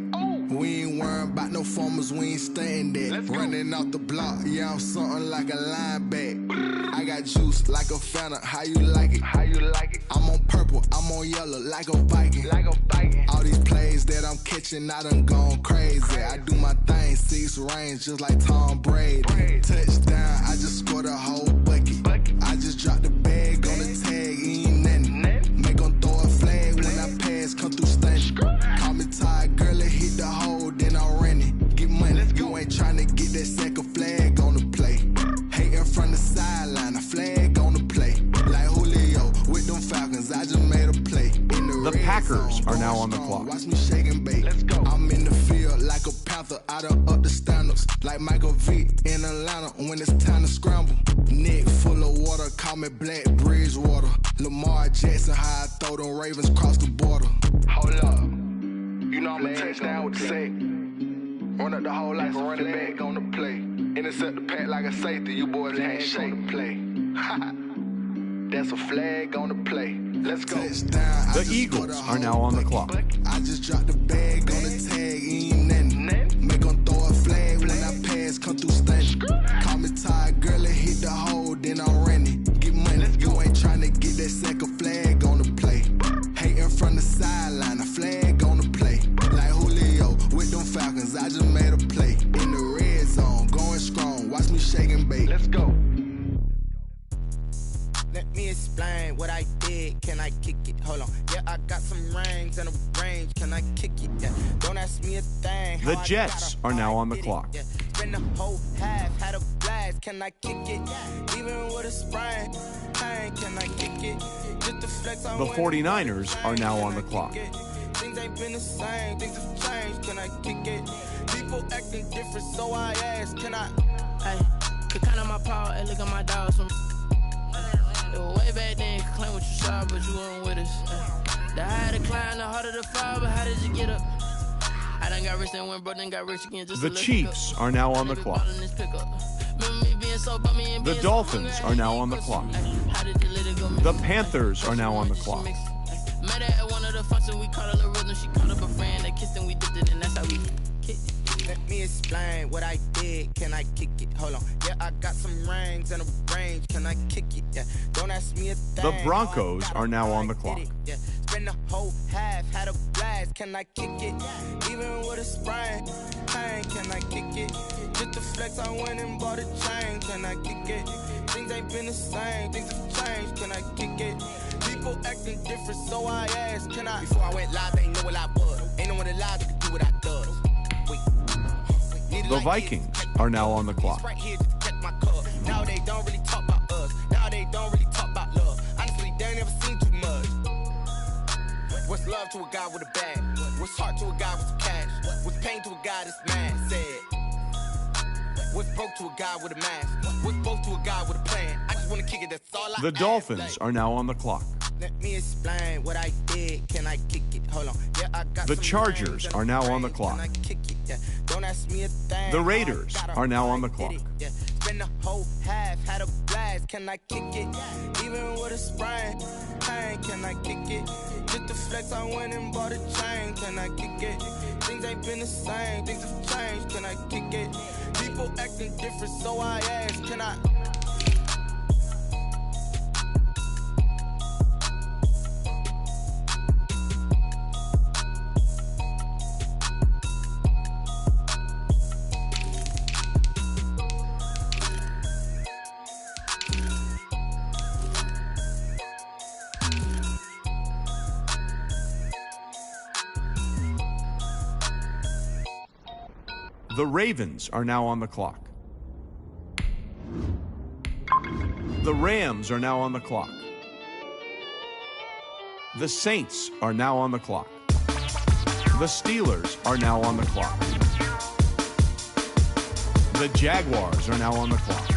We ain't worrying about no formers, we ain't staying there. Running off the block, yeah, I'm something like a linebacker. I got juice like a Fanta, how you like it? How you like it? I'm on purple, I'm on yellow, like a Viking. Like a Viking. All these plays that I'm catching, I done gone crazy. I do my thing, 6 range, just like Tom Brady. Touchdown, I just scored a whole bucket. I just dropped the bag on the tag, ain't nothing. Make 'em throw a flag when I pass, come through stunning. Call me tired, girl, and hit the hole, then I'm running. Get money, you ain't tryna get that second flag on the play. Hating from the sideline, a flag on the play. Like Julio with them Falcons, I just made a play. In The Packers are now on the clock. Watch me shake and bake. Let's go. I'm in the field like a Panther, I done up the standards. Like Michael Vick in Atlanta when it's time to scramble. Neck full of water, call me Black Bridgewater. Lamar Jackson, how I throw them Ravens cross the border. Hold up. You know I'm a touchdown with the sack. Run up the whole like a running back on the play. Intercept the pack like a safety. You boys can't shake the play. That's a flag on the play. Let's go. The Eagles are now on the clock. I just dropped the bag on the tag, ain't nothing. Make 'em throw a flag when I pass, come through stunning. Call me tired, girl, and hit the hole, then I'm running. Get money, you ain't tryna get that second flag on the play. Hating from the sideline, a flag on the play. Like Julio with them Falcons, I just made a play. In the red zone, going strong, watch me shake and bake. Let's go. Let me explain what I did. Can I kick it? Hold on. Yeah, I got some rings and a range. Can I kick it? Yeah. Don't ask me a thing. The Jets are now on the clock. Yeah. Spend the whole half, had a blast. Can I kick it? Even with a sprain, pain, can I kick it? Just to flex on The 49ers are now on the clock. Things ain't been the same. Things have changed. Can I kick it? People acting different, so I ask. Can I? Hey, could count on my power and look at my dogs from. Way back then, you could claim what you saw, but you weren't with us. The higher the climb, the harder the fall, but how did you get up? I done got rich and went broke, then got rich again. Just The Chiefs are now on the clock. The Dolphins are now on the clock. The Panthers are now on the clock. Met her at one of the functions, we called her a rhythm. She called up a friend, they kissed and we dipped it, and that's how we kicked it. Let me explain what I did. Can I kick it? Hold on. Yeah, I got some rings and a range. Can I kick it? Yeah. Don't ask me a thing. The Broncos are now on the clock. Yeah. Spend the whole half, had a blast. Can I kick it? Even with a sprain, pain. Can I kick it? Just to flex, I went and bought a chain. Can I kick it? Things ain't been the same. Things have changed. Can I kick it? People acting different, so I asked. Can I? Before I went live, they ain't know what I was. Ain't no one alive that could do what I does. The Vikings are now on the clock. Right here just to catch my cup. Now they don't really talk about us. Now they don't really talk about love. Honestly, they ain't never seen too much. What's love to a guy with a bag? What's heart to a guy with some cash? What's pain to a guy that's mad? Said. What's broke to a guy with a mask? What's both to a guy with a plan? I just wanna kick it, that's all I The Dolphins are now on the clock. Let me explain what I did. Can I kick it? Hold on. Yeah, I got The Chargers are now on the clock. Can I kick it? Yeah. Don't ask me a thing. The Raiders are now on the clock. Yeah. Spend the whole half, had a blast. Can I kick it? Even with a sprain, pain. Can I kick it? Just to flex, I went and bought a chain. Can I kick it? Things ain't been the same. Things have changed. Can I kick it? People acting different, so I asked. Can I? The Ravens are now on the clock. The Rams are now on the clock. The Saints are now on the clock. The Steelers are now on the clock. The Jaguars are now on the clock.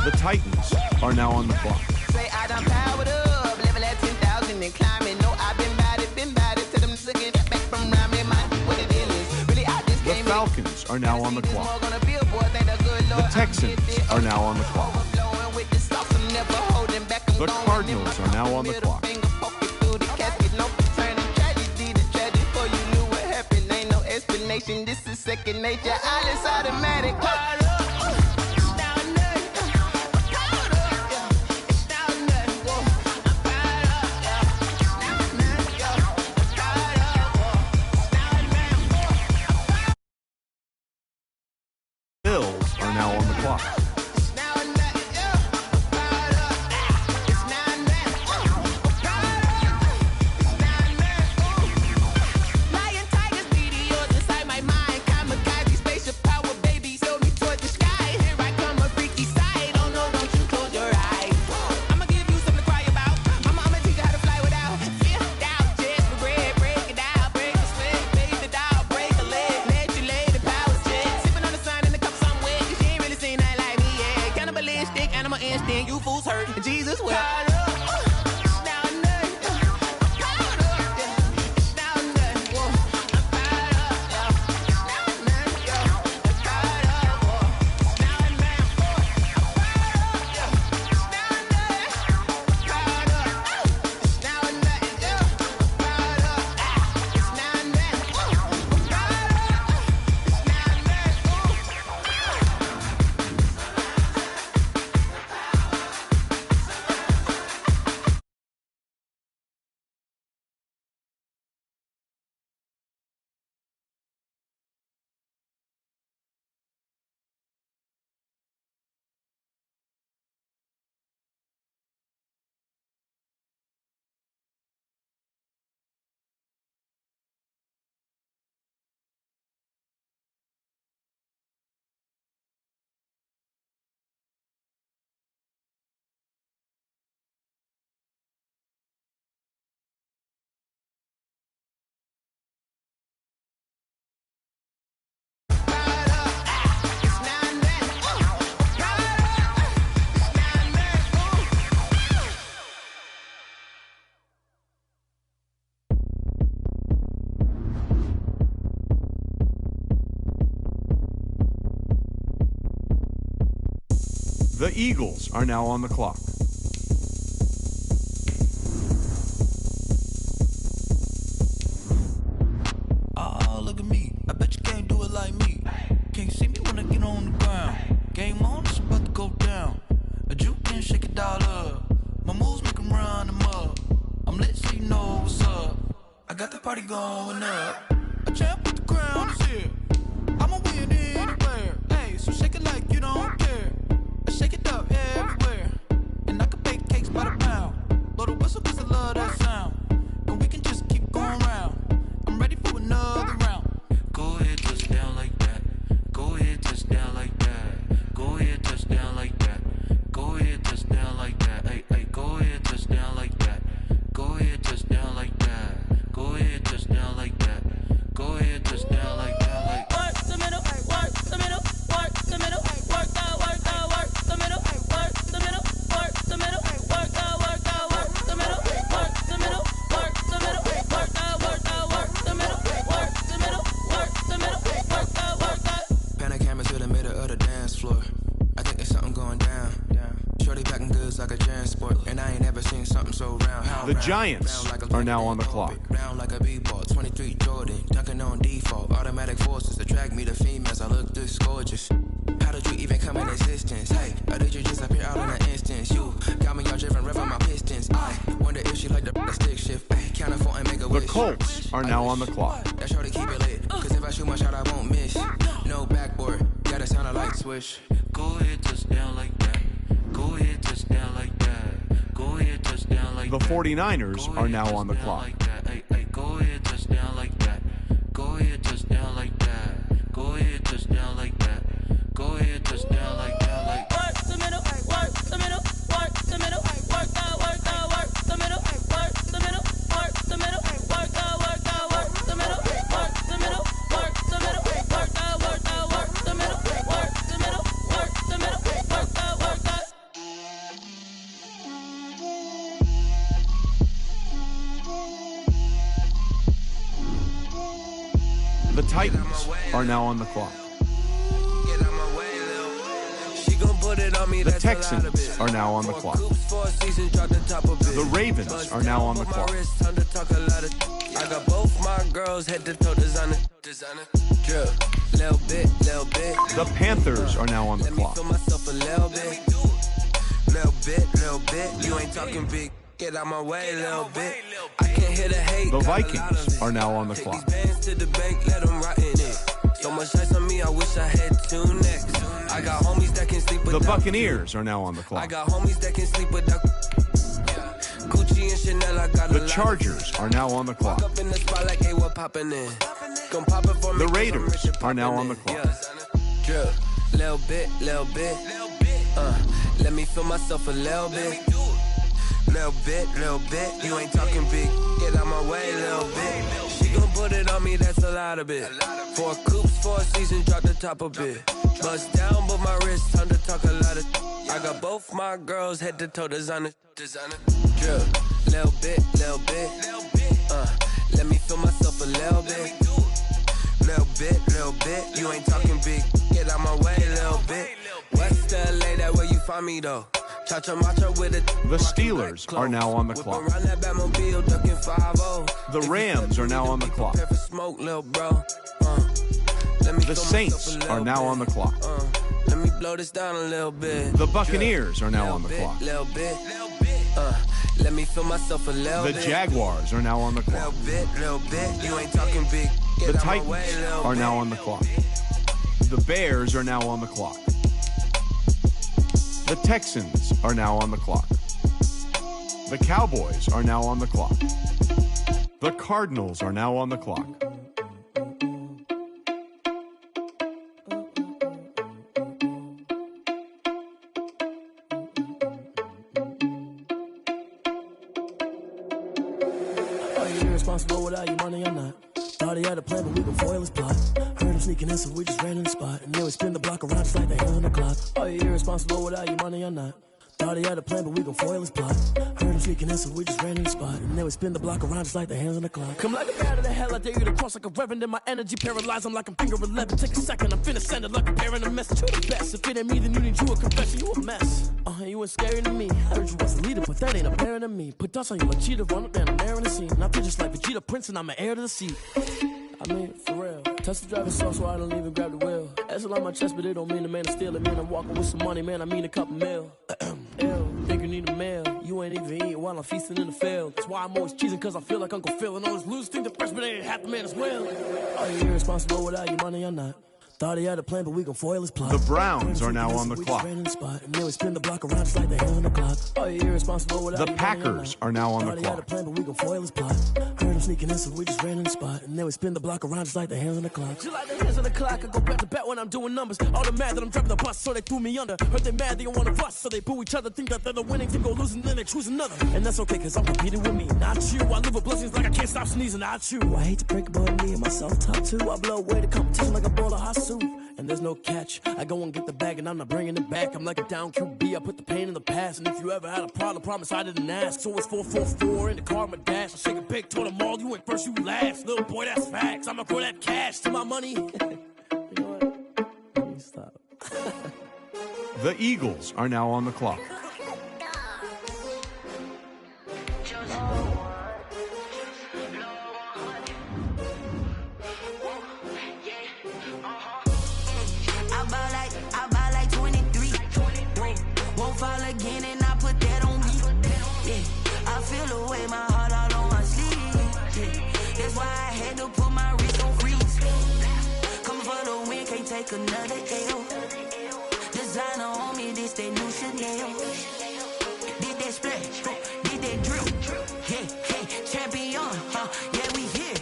The Titans are now on the clock. Say I done powered up, level at 10,000 and climbing. No, I've been bad it till them looking back from around me, man. What it is, really I just The Falcons are now on the clock. The Texans are now on the clock. The Cardinals are now on the clock. This is second nature, all is automatic. Bills are now on the clock. The Eagles are now on the clock. Oh, look at me. I bet you can't do it like me. Can't see me when I get on the ground. Game on, it's about to go down. A juke can shake it all up. My moves make them run them up. I'm lit so you know what's up. I got the party going up. A champ with the crown is here. I'ma win anywhere. Hey, so shake it like you don't care. I shake it up everywhere. And I can bake cakes by the pound. Blow the whistle cause I love that sound. And we can just keep going round. I'm ready for another round. Go ahead, touch down like that. Go ahead, touch down like that. Go ahead, touch down like that. Go ahead, touch down like that. Hey, hey, go ahead, touch down like that. Go ahead, touch down like that. Go ahead, touch down like that. Go ahead, touch down like that. Like work the middle, work the middle, work the middle, work the middle, work the middle, work the middle, work the middle, work the middle, work the middle, work the middle, work the middle, work the middle, work the. Pan a camera to the middle of the dance floor. I think there's something going down. Shorty packing goods like a transport, and I ain't ever seen something so round. The Giants are now on the clock. Round like a b-ball, 23 Jordan, dunking on default. Automatic forces attract me to females. I look this gorgeous. How did you even come in existence? Hey, or did you just appear out in an instance? You got me all driven, revving my pistons. I wonder if she like the stick shift. Hey, count for and make a wish. The Colts are now on the clock. That shorty keep it lit, cause if I shoot my shot, I won't miss. No backboard, gotta sound a light switch. go ahead, touch down like that. Go ahead, touch down like that. Go ahead, touch down like that. The 49ers are now on the clock. Hey, hey, go ahead, touch down like that. Go ahead, touch down like that. Go ahead, touch down like that. Go ahead, touch down like that. Like work the middle, work the middle, work the middle, work the middle, work the middle, work the middle, work the middle, work the middle, work the middle, work the middle, work the middle, work the middle, work the middle, work the middle, work the. The Titans are now on the clock. The Texans are now on the clock. The Ravens are now on the clock. I got both my girls head to toe designer. Drip, little bit. The Panthers are now on the clock. Feel myself a little bit. You ain't talking big. Get out my way, little bit. I can't hear the hate. The Vikings are now on the clock. These bands to the bank, let them rot in it. So much ice on me, I wish I had two necks. I got homies that can sleep without. The Buccaneers are now on the clock. I got homies that can sleep without. Gucci and Chanel, I got the Chargers are now on the clock. Up in the spot like, hey, what poppin' in? Gon' pop it for me. The Raiders are now on the clock. Drip, little bit. Let me feel myself a little bit. Little bit. You ain't talking big. Get out my way, little bit. She gon' put it on me, that's a lot of it. 4 coops, 4 seasons, drop the top a bit. Bust down, but my wrist, time to talk a lot of. I got both my girls head to toe designer. Drip, little bit. Let me feel myself a little bit. Little bit. You ain't talking big. Get out my way, little bit. West LA, that where you find me though. The Steelers are now on the clock. The Rams are now on the clock. The Saints are now on the clock. Let me blow this down a little bit. The Buccaneers are now on the clock. Let me feel myself a little bit. The Jaguars are now on the clock. Little bit. You ain't talking big. The Titans are now on the clock. The Bears are now on the clock. The Texans are now on the clock. The Cowboys are now on the clock. The Cardinals are now on the clock. Are you irresponsible without your money or not? Thought he had a plan, but we gon' foil his plot. Heard him sneaking in, so we just ran in the spot. And then we spin the block around just like the hands on the clock. Are you irresponsible without your money or not? Thought he had a plan, but we gon' foil his plot. Heard him speaking in, so we just ran in the spot. And then we spin the block around just like the hands on the clock. Come like a bat of the hell, I dare you to cross like a reverend. And my energy paralyzed, I'm like I'm finger 11. Take a second, I'm finna send it like a parent, a message to the best. If it ain't me, then you need you a confession, you a mess. You ain't scary to me. Heard you was a leader, but that ain't apparent to me. Put dust on you like cheetah, run up and I'm there in the scene. And I feel just like Vegeta Prince, and I'm an heir to the seat. I mean, for real. Touch the driver's sauce so I don't even grab the wheel. That's on my chest, but it don't mean the man to steal it. Man, I'm walking with some money, man, I mean a couple mil. Ew, think you need a meal. You ain't even eating while I'm feasting in the field. That's why I'm always cheesing, cause I feel like Uncle Phil. And all those losers think the freshman ain't half the man as well. Are you irresponsible without your money or not? Thought he had a plan, but we gon' foil his plot. The Browns are now on the clock. Spin the block around just like the hands on the clock. The Packers are now on the clock. Thought he had a plan, but we gon' foil his plot. Heard him sneaking in, so we just ran in the spot. And then we spin the block around just like the hands on the clock. Just like the hands on the clock, I go back to back when I'm doing numbers. All the mad that I'm driving the bus, so they threw me under. Heard they mad, they don't wanna bust, so they boo each other. Think that they're the winning, to go losing, then they choose another. And that's okay, cause I'm competing with me, not you. I live with blessings like I can't stop sneezing, not you. I hate to break it, but me and myself top two. I blow away the competition like a bowl of hot soup. And there's no catch. I go and get the bag and I'm not bringing it back. I'm like a down QB, I put the pain in the past. And if you ever had a problem, promise I didn't ask. So it's 444 in the car, my dash. I shake a big, told them all, you ain't first, you last. Little boy, that's facts. I'ma throw that cash to my money. You know what? Let me stop. The Eagles are now on the clock. I buy like 23. Won't fall again and I put that on me. Yeah, I feel the way my heart all on my sleeve. Yeah, that's why I had to put my wrist on freeze. Coming for the win, can't take another L. Designer on me, this that new Chanel. Did that splash, did that drill. Yeah, champion, yeah, we here.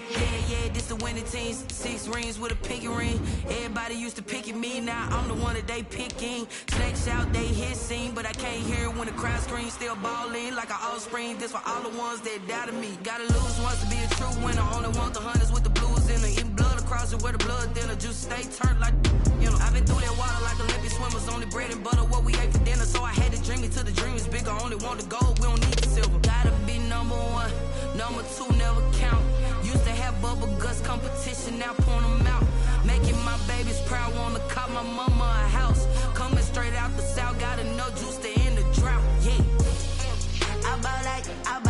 Yeah, this the winning teams. 6 rings with a pinky ring. Everybody used to pick at me, now I'm the one that they picking. Snakes out, they hit scene, but I can't hear it when the crowd screams. Still ballin' like an offspring. This for all the ones that doubted me. Gotta lose once to be a true winner. Only want the hunters with the blues in it. Eating blood across it where the blood thinner. Juice stay turned like, you know. I've been through that water like Olympic swimmers. Only bread and butter, what we ate for dinner. So I had to dream it till the dream is bigger. Only want the gold, we don't need the silver. Gotta be number 1, number 2 never count. Used to have bubble guts competition, now point them out. Making my babies proud, wanna cop my mama a house. Coming straight out the south, gotta know juice to end the drought. Yeah.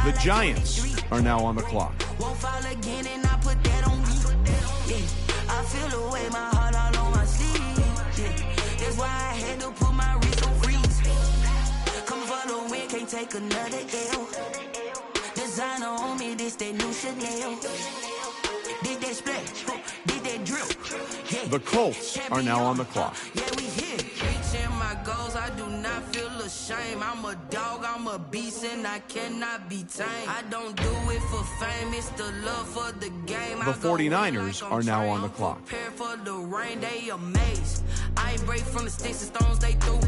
The Giants are now on the clock. Won't fall again and I put that on me. Yeah, I feel the way my heart all on my sleeve. Yeah, that's why I had to put my wrist on freeze. Coming for the win, can't take another L. Designer on me, this that new Chanel. Did that splash, did that drill. Yeah. The Colts are now on the clock. Yeah, we here. Reaching my goals, I do not feel ashamed. I'm a dog, I'm a beast, and I cannot be tamed. I don't do it for fame, it's the love for the game. The 49ers are now on the clock. Prepare for the rain, they amazed. I ain't break from the sticks and stones they threw.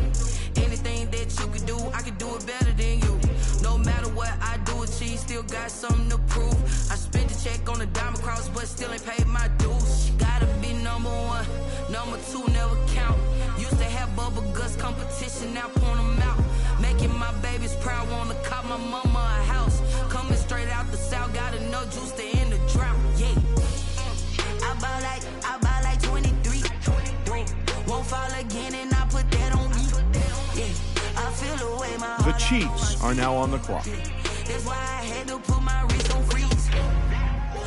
Anything that you could do, I could do it better than you. No matter what I do, achieve, still got something to prove. I spent the check on the diamond cross, but still ain't paid my dues. Gotta be number 1, number 2 never count. Used to have bubble guts competition, now point them out. Making my babies proud, wanna cop my mama a house. Coming straight out the south, gotta know juice to end the drought. Yeah, I buy like 23. Won't fall again and I put that on me. Yeah, I feel the way my heart. The Chiefs are now on the clock. That's why I had to put my wrist on freeze.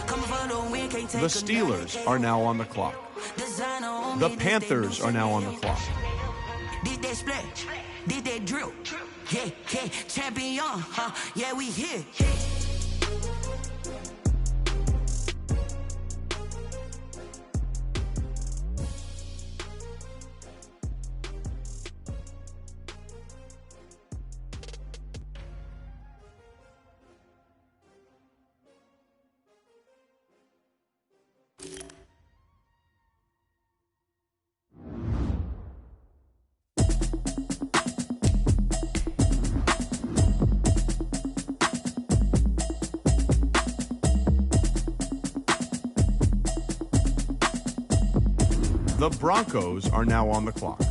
Coming for the win, can't take The Steelers are now on the clock. The Panthers are now on the clock. Did that splash, did that drill. Yeah, champion, yeah, we here. The Broncos are now on the clock.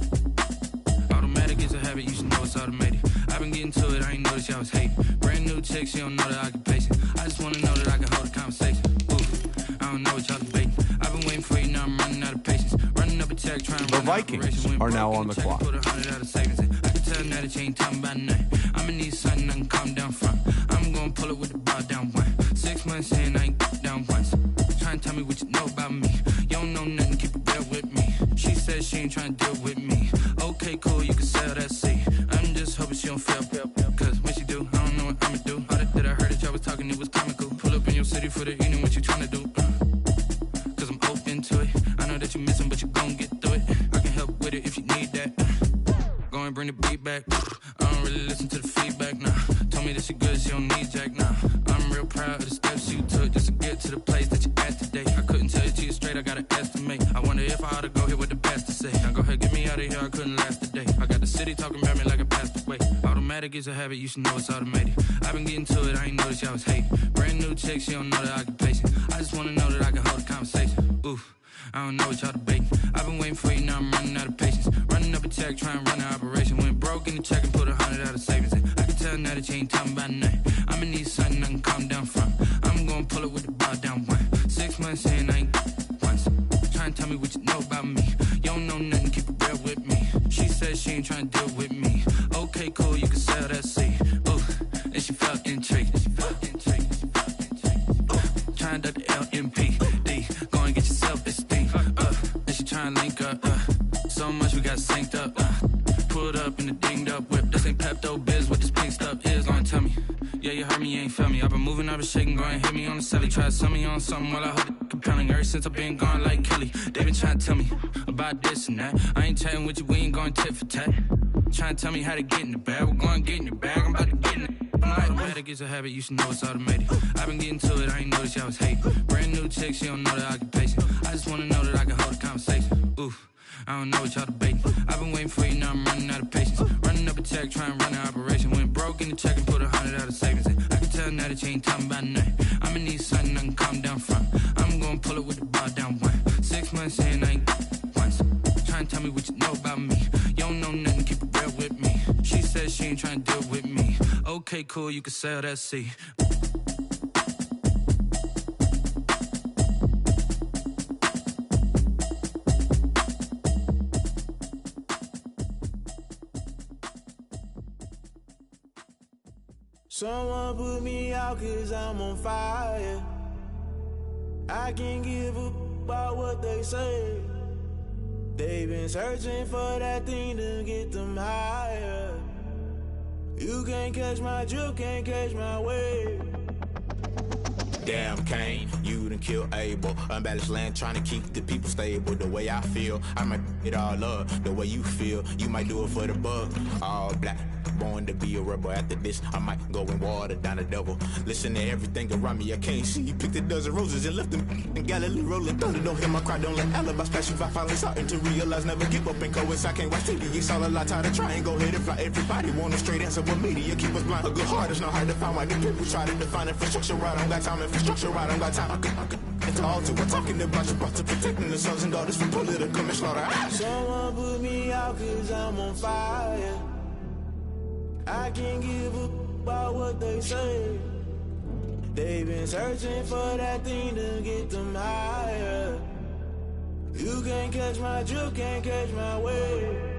Automatic is a habit, you should know it's automated. I've been getting to it, I ain't noticed y'all was hating. Brand new chick, she don't know the occupation. I just wanna know that I can hold a conversation. Ooh, I don't know what y'all debating. I've been waiting for you, now I'm running out of patience. Running up a check, trying to The run Vikings are now on the clock. Put 100 out of savings in. I can tell now that you ain't talking about nothing. I'ma need something I can calm down from. I'm gonna pull it with the bar down one. 6 months in, I ain't down once. Trying to tell me what you know about me. You don't know nothing, keep it real with me. She said she ain't trying to deal with me. Okay, cool, you can sell that seat. I'm just hoping she don't fail. Cause when she do, I don't know what I'ma do. All that I heard that y'all was talking, it was comical. Pull up in your city for the evening, what you trying to do? Cause I'm open to it. I know that you missing, but you gon' get through it. I can help with it if you need that. Go and bring the beat back. I don't really listen to the feedback, nah. Told me that she good, she don't need jack, nah. I'm real proud of the steps you took just to get to the place that you at today. I couldn't tell it to you straight, I gotta estimate. I wonder if I ought to go here with the best to say. Now go ahead, get me out of here, I couldn't last a day. I got the city talking about me like I passed away. Automatic is a habit, you should know it's automated. I've been getting to it, I ain't noticed y'all was hating. Brand new chick, she don't know the occupation. I just wanna know that I can hold a conversation. Oof, I don't know what y'all debating. I've been waiting for you, now I'm running out of patience. Running up a check, trying to run an operation. Went broke in the check and put 100 out of savings in. I can tell now that you ain't talking about nothing. I'ma need something I can calm down from. I'm gonna pull it with the bar down one. 6 months in, I ain't once. Trying to tell me what you know about me. You don't know nothing, keep it real with me. She said she ain't trying to deal with me. Okay, cool, you can sell that seat. Ooh, and she felt intrigued. Trying to the LMPD. Go and get your self-esteem. And she trying to link up. So much we got synced up. Pulled up in the dinged up whip. This ain't Pepto Biz, what this pink stuff is. Gonna tell me. Yeah, you heard me, you ain't felt me. I've been moving, I've been shaking, go and hit me on the celly. Try to sell me on something while I hold it compelling. Ever since I've been gone like Kelly, they been trying to tell me about this and that. I ain't chatting with you, we ain't going tit for tat. Trying to tell me how to get in the bag. We're going to get in your bag, I'm about to get in it. Automatic is a habit, you should know it's automated. I've been getting to it, I ain't noticed y'all was hating. Brand new chick, she don't know the occupation. I just wanna know that I can hold a conversation. Oof, I don't know what y'all debating. I've been waiting for you, now I'm running out of patience. Running up a check, trying to run an operation. Went broke in the check and put 100 out of savings in. I can tell now that you ain't talking about nothing. I'ma need something I can calm down from. I'm gonna pull it with the bar down one. 6 months in, I ain't once. Trying to tell me what you know about me. You don't know nothing, keep it real with me. She said she ain't trying to deal with me. Okay, cool, you can sell that seat. Someone put me out cause I'm on fire. I can't give up about what they say. They've been searching for that thing to get them higher. You can't catch my drift, can't catch my wave. Damn, Kane, you done killed Abel. Unbalanced land, trying to keep the people stable. The way I feel, I might it all up. The way you feel, you might do it for the buck. All black, born to be a rebel. After this, I might go and water down the devil. Listen to everything around me, I can't see. You picked a dozen roses and left them in Galilee rolling thunder. Don't hear my cry, don't let alibi splash. If I finally starting to realize, never give up and coincide. Can't watch TV, it's all a lot. Tired of trying, go ahead and fly. Everybody want a straight answer, but media keep us blind. A good heart is not hard to find. Why the people try to define infrastructure right? I don't got time, infrastructure right? I don't got time. I could. It's all to we're talking about you, about to protecting the sons and daughters from political and slaughter. Someone put me out cause I'm on fire. I can't give up about what they say. They've been searching for that thing to get them higher. You can't catch my drift, can't catch my wave.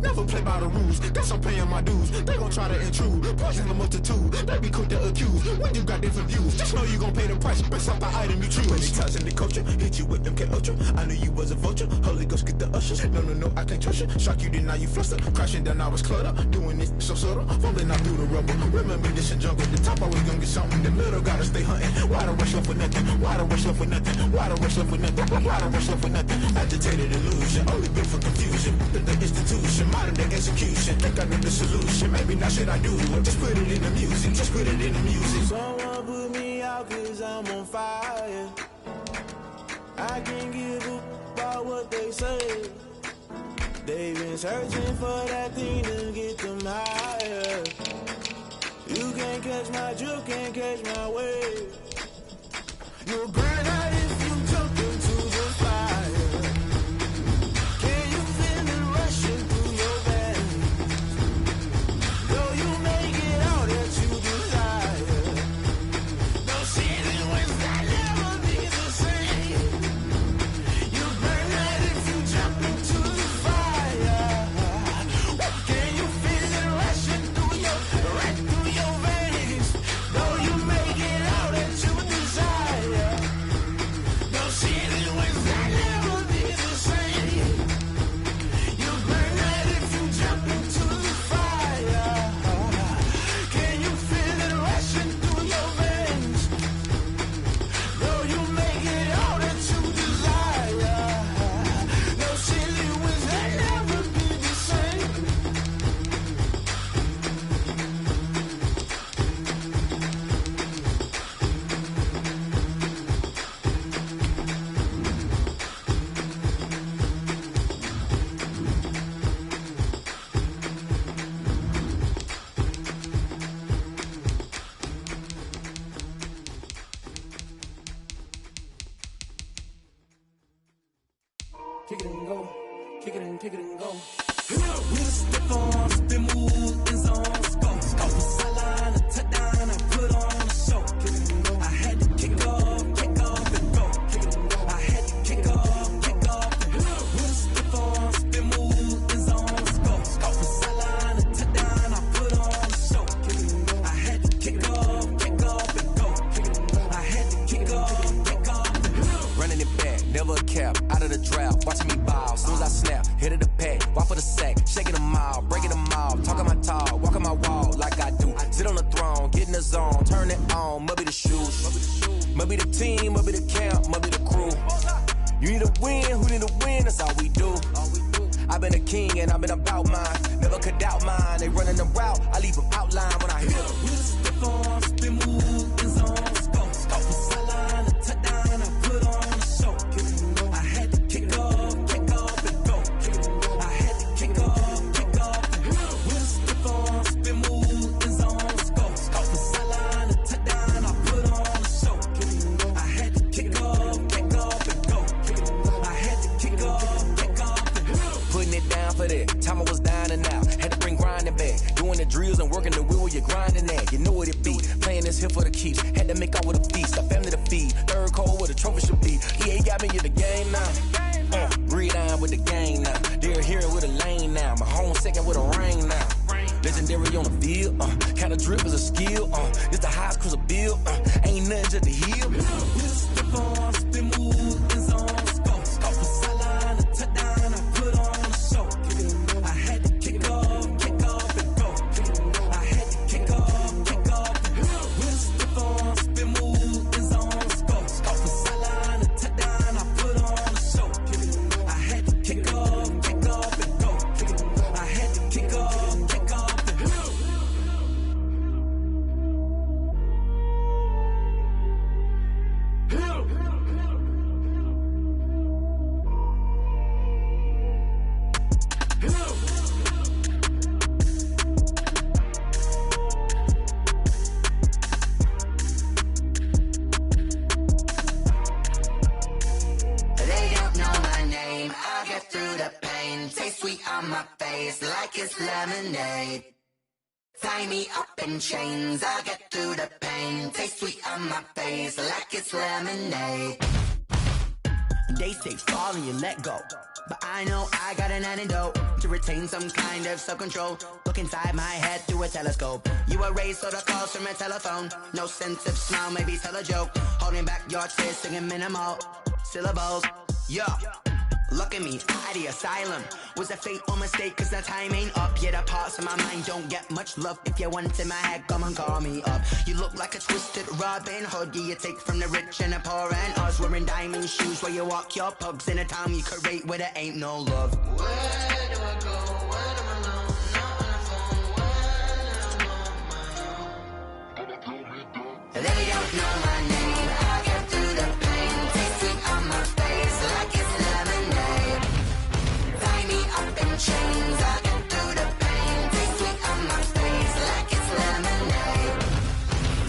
Never play by the rules, guess I'm paying my dues. They gon' try to intrude, poison the multitude. They be quick to accuse, when you got different views. Just know you gon' pay the price, based off the item you choose. 20 times in the culture, hit you with MK Ultra. I knew you was a vulture, Holy Ghost get the ushers. No, I can't trust you. Shock you, then now you fluster. Crashing down, I was cluttered. Doing this so subtle, falling out through the rubble. Remember this and jungle, the top always gonna get something. In the middle, gotta stay hunting. Why the rush left for nothing? Why the rush left for nothing? Why the rush left for nothing? Why the rush left for nothing? Agitated illusion, only built for confusion. The institution, modern day execution. Think I know the solution. Maybe not should I do it? Just put it in the music. Just put it in the music. Someone put me out cause I'm on fire. I can't give up about what they say. They've been searching for that thing to get them higher. You can't catch my drift, can't catch my wave. You'll burn out if you jump into the fire. on, spin, move, in zones, go. Sideline, a touchdown, I put on a show. I had to kick off, and go. I had to kick off, and go. Stiff on, spin, move, in zones, go. Sideline, a touchdown, I put on a show. I had to kick off, and go. I had to kick off, and go. Running it back, never a cap, out of the drought, watching me ball. Soon as I snap, hit of the pack, walk for the sack, shaking them all, breaking them all, talking my talk, walking my wall like I do. Sit on the throne, get in the zone, turn it on, must be the shoes, must be the team, must be the camp, must be the crew. You need a win, who need a win, that's all we do. I've been a king and I've been about mine, never could doubt mine. They running the route, I leave them outline when I hit them. Step on, spin, move, in zones, go. Sideline, a touchdown, I put on a show. I had to kick off, and go. I had to kick off, and go. Step on, spin, move, in zones, go. Sideline, a touchdown, I put on a show. I had to kick off, and go. I had to kick off, and go. Putting it down for that, time I was down and out, had to bring grinding back, doing the drills and working the wheel where you're grinding at, you know what it be, playing this here for the keeps, had to make out with a feast, a family to feed, third cold where the trophy should be, EA got me in the game now, breathe on with the game now, they're hearing with a lane now, my home second with a ring now, legendary on the field, kind of drip is a skill, it's the highest cruiser bill, ain't nothing just to heal. Step on, spin, move, in zones, go. Sideline, a touchdown, I put on a show. I had to kick off, and go. I had to kick off, and go. Step on, spin, move, in zones, go. Sideline, a touchdown, I put on a show. I had to kick off, and go. I had to kick off, and go. They don't know my name, I'll get through the pain. Taste sweet on my face like it's lemonade. Tie me up in chains, I'll get through the pain. Taste sweet on my face like it's lemonade. They say fall and you let go, but I know I got an antidote to retain some kind of self-control. Look inside my head through a telescope. You were raised so the calls from a telephone. No sense of smile, maybe tell a joke. Holding back your tears, singing minimal syllables. Yeah, look at me, at the asylum. Was a fate or mistake, cause the time ain't up. Yet the parts of my mind don't get much love. If you want in my head, come and call me up. You look like a twisted Robin Hood. Yeah, you take from the rich and the poor and us. Wearing diamond shoes where you walk your pugs in a town you create where there ain't no love. Where do I go when I'm alone? Not on the phone when I'm on my own. They don't know my name, I get through the pain. Taste sweet on my face like it's lemonade. Tie me up in chains, I get through the pain. Taste sweet on my face like it's lemonade.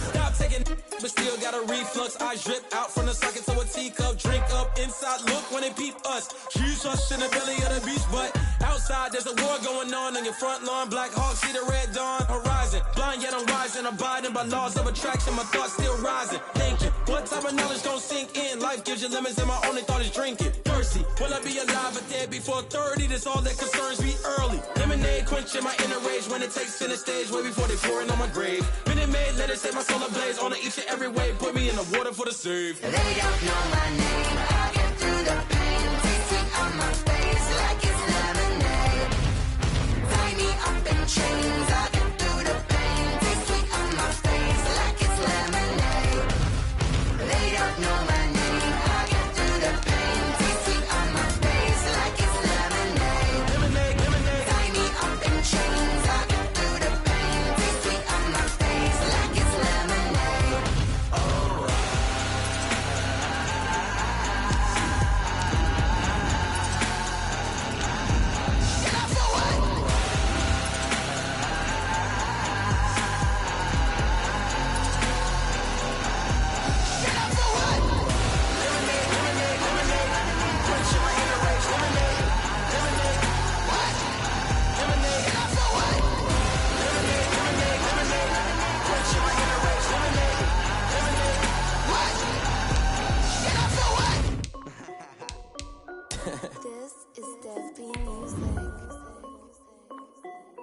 Stop taking, but still got a reflux. I drip out from the socket to a teacup. Drink up inside, look when they peep us. Choose us in the belly of the beach, but outside there's a war going on your front lawn. Black Hawk, see the red dawn horizon. Blind yet I'm rising, abiding by laws of attraction. My thoughts still rising, thinking what type of knowledge don't sink in. Life gives you limits and my only thought is drinking. Thirsty, will I be alive or dead before 30? That's all that concerns me early. Lemonade quenching my inner rage when it takes center stage way before they pour it on my grave. Minute Maid, let it set my soul ablaze on each and every way. Put me in the water for the save. They don't know my name, I get through the pain. Taste sweet on my face like it's lemonade. Tie me up in chains, I get through the pain. Taste sweet on my face like it's lemonade. They don't know my name, I get through the pain. Taste sweet on my face like it's lemonade. Tie me up in chains, I get through the pain. Taste sweet on my face like it's lemonade. Oh.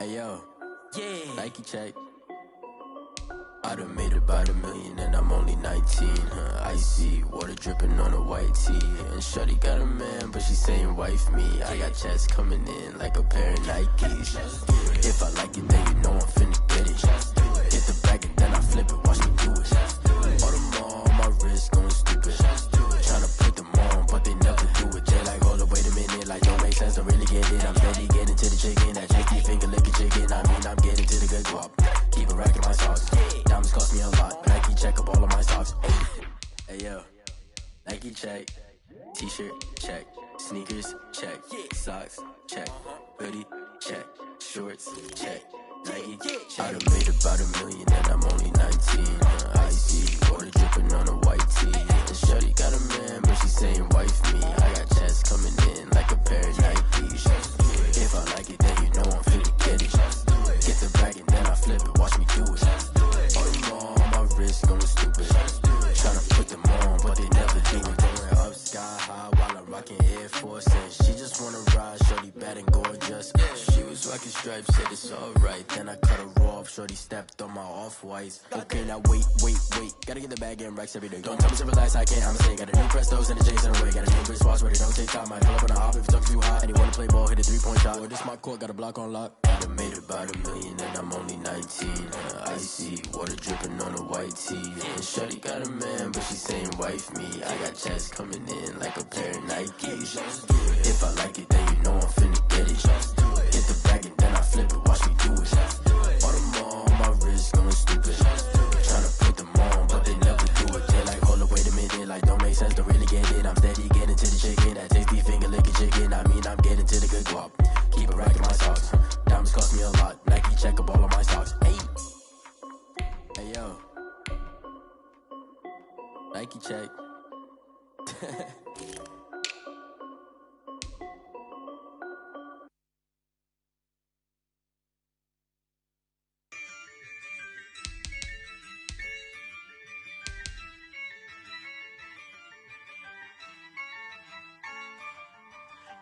Hey yo, yeah. Nike check. I done made about $1 million and I'm only 19. Icy water dripping on a white tee. And shorty got a man, but she saying wife me. I got checks coming in like a pair of Nikes. If I like it, then you know I'm finna get it. Hit the bag and then I flip it, watch me do it. All on my wrist going stupid. Tryna put them on, but they never do it. They like, hold up, wait a minute, like don't make sense, don't really get it. I'm steady getting to the chicken, that tricky finger licking chicken. I mean, I'm getting to the good guap. Keep a rack in my socks. Diamonds cost me a lot, but Nike check up all of my socks. Hey yo, Nike check. T-shirt check. Sneakers check. Socks check. Hoodie check. Shorts check. Nike check. I done made about $1 million and I'm only 19. Icy water dripping on a white tee. And shorty got a man, but she saying wife me. I got checks coming in like a pair of Nikes. If I like it, then you know I'm finna get it. Get the bag and then I flip it, watch me do it. All on my wrist going stupid. Tryna put them on, but they never do it. Going up sky high while I'm rocking Air Force. And she just wanna ride, shorty bad and gorgeous. She was rocking stripes, said it's alright. Then I cut her off, shorty stepped on my off-whites. Okay, now wait. Gotta get the bag and racks every day. Don't tell me to relax, I can't, I'ma say. Got a new Prestos and the J's in the way. Got a new British watch, but it don't take time. I pull up on the hop if it's up too hot. And you wanna play ball, hit a 3-point shot. Or this my court, got a block on lock. I done made about $1 million and I'm only 19. Icy water dripping on a white tee. And shorty got a man, but she saying wife me. I got checks coming in like a pair of Nikes. If I like it, then you know I'm finna get it. Hit the bag and then I flip it, watch me do it. All them on my wrist going stupid. Tryna put them on, but they never do it. They like, hold up, wait a minute, like don't make sense, don't really get it. I'm steady getting to the chicken, that tasty finger licking chicken. I mean, I'm getting to the good guap. Keep a rack in my socks. Diamonds cost me a lot. Nike check up all of my socks. Hey yo, Nike check.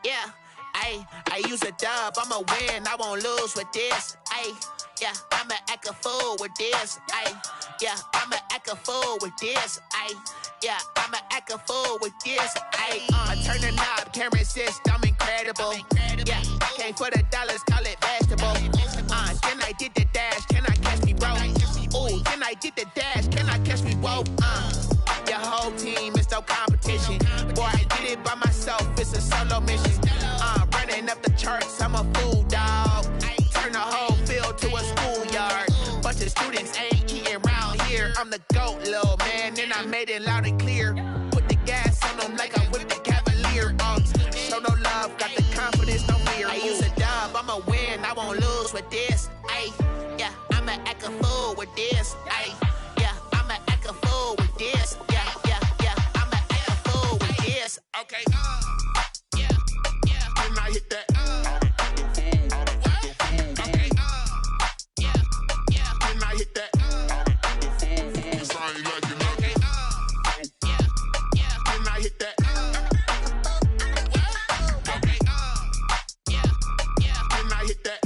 Yeah, I use a dub, I'ma win, I won't lose with this. Yeah, I'ma act a fool with this. Yeah, I'ma act a fool with this. Yeah, I'ma act a fool with this. I turn the knob, can't resist, I'm incredible. Yeah, came for the dollars, call it vegetable. Then I did the dash, can I catch me, bro? Ooh, then I did the dash, can I catch me, whoa? Your whole team is no competition. Boy, I did it by myself, it's a solo mission. Running up the charts, I'm a fool, dog. Turn the whole field to a schoolyard. Bunch of students ain't eating round here. I'm the GOAT, little man, and I made it loud and clear. Put the gas on them like I'm with the Cavalier. Show no love, got the confidence, no fear. I use a dub, I'ma win, I won't lose with this. Yeah, I'ma act a fool with this. Yeah, I'ma act a fool with this. Yeah, I'ma act a fool with this. Okay. Then I hit that. Okay. Then I hit that. Cause I ain't like it. Okay. Then I hit that. Okay. Then I hit that.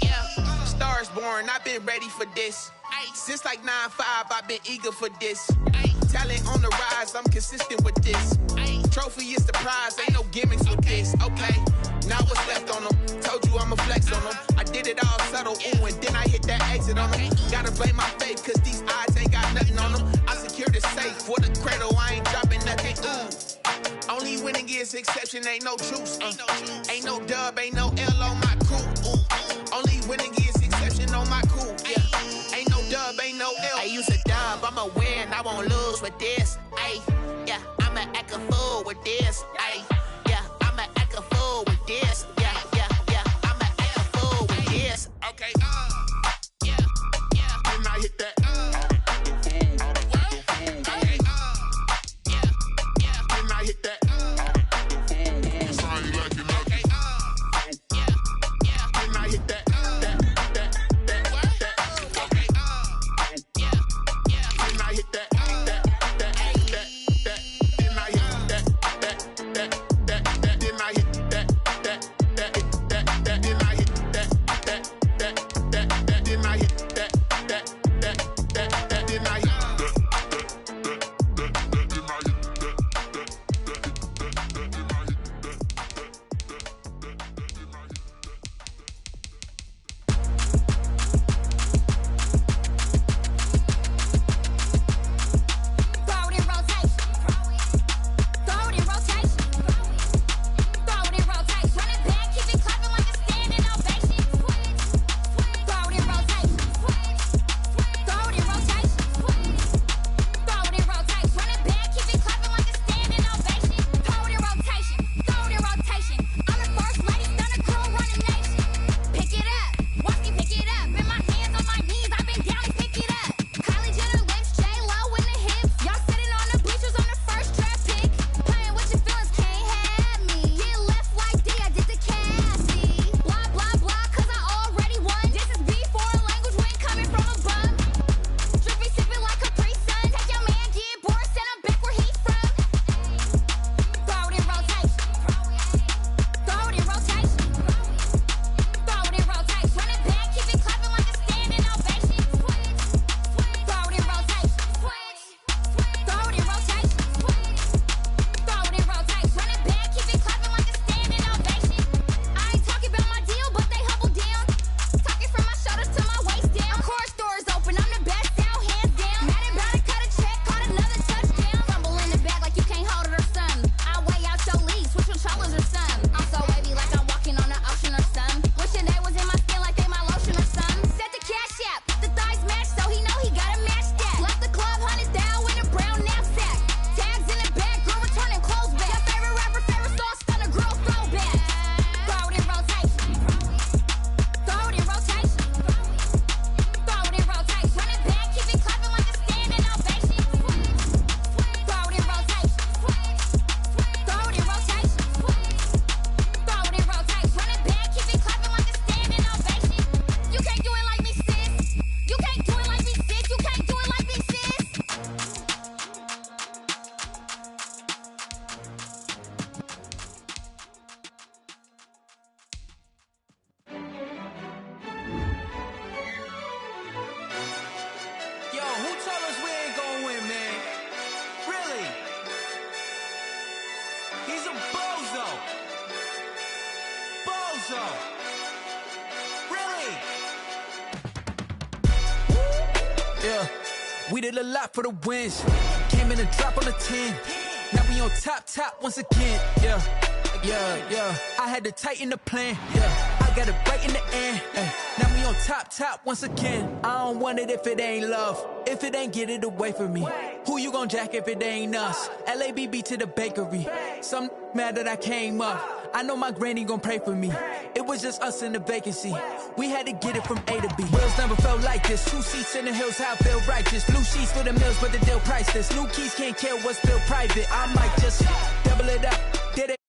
Yeah. Stars born, I've been ready for this. Since like 9-5, I've been eager for this. Talent on the rise, I'm consistent with this. Trophy is the prize, ain't no gimmicks with this. Okay, now what's left on them? Told you I'ma flex on them. I did it all subtle, ooh, and then I hit that exit on them. Gotta blame my faith, cause these odds ain't got nothing on them. I secured the safe for the cradle, I ain't dropping nothing, ooh. Only winning is exception, ain't no truce. Ain't no dub, ain't no L on my crew. Ooh. Only winning is exception on my crew. Yeah, ain't no dub, ain't no L. I use a dub, I'ma win, I won't lose with this. Yeah, I'ma act a fool with this. Yeah, I'ma act a fool with this. Yeah, I'ma act a fool with this. Okay. Then I hit that. Okay. Then I hit that. Cause I ain't like it. Okay. Then I hit that. Okay. Then I hit that. so. Really? Yeah, we did a lot for the wins. Came in a drop on the 10. Now we on top once again. Yeah. I had to tighten the plan. Yeah, I got it right in the end. Now we on top once again. I don't want it if it ain't love. If it ain't, get it away from me. Who you gon' jack if it ain't us? LABB to the bakery. Some mad that I came up. I know my granny gon' pray for me. It was just us in the vacancy. We had to get it from A to B. Wheels never felt like this. 2 seats in the hills, how I feel righteous. Blue sheets for the mills, but the deal priceless. New keys can't kill what's still private. I might just double it up. Did it.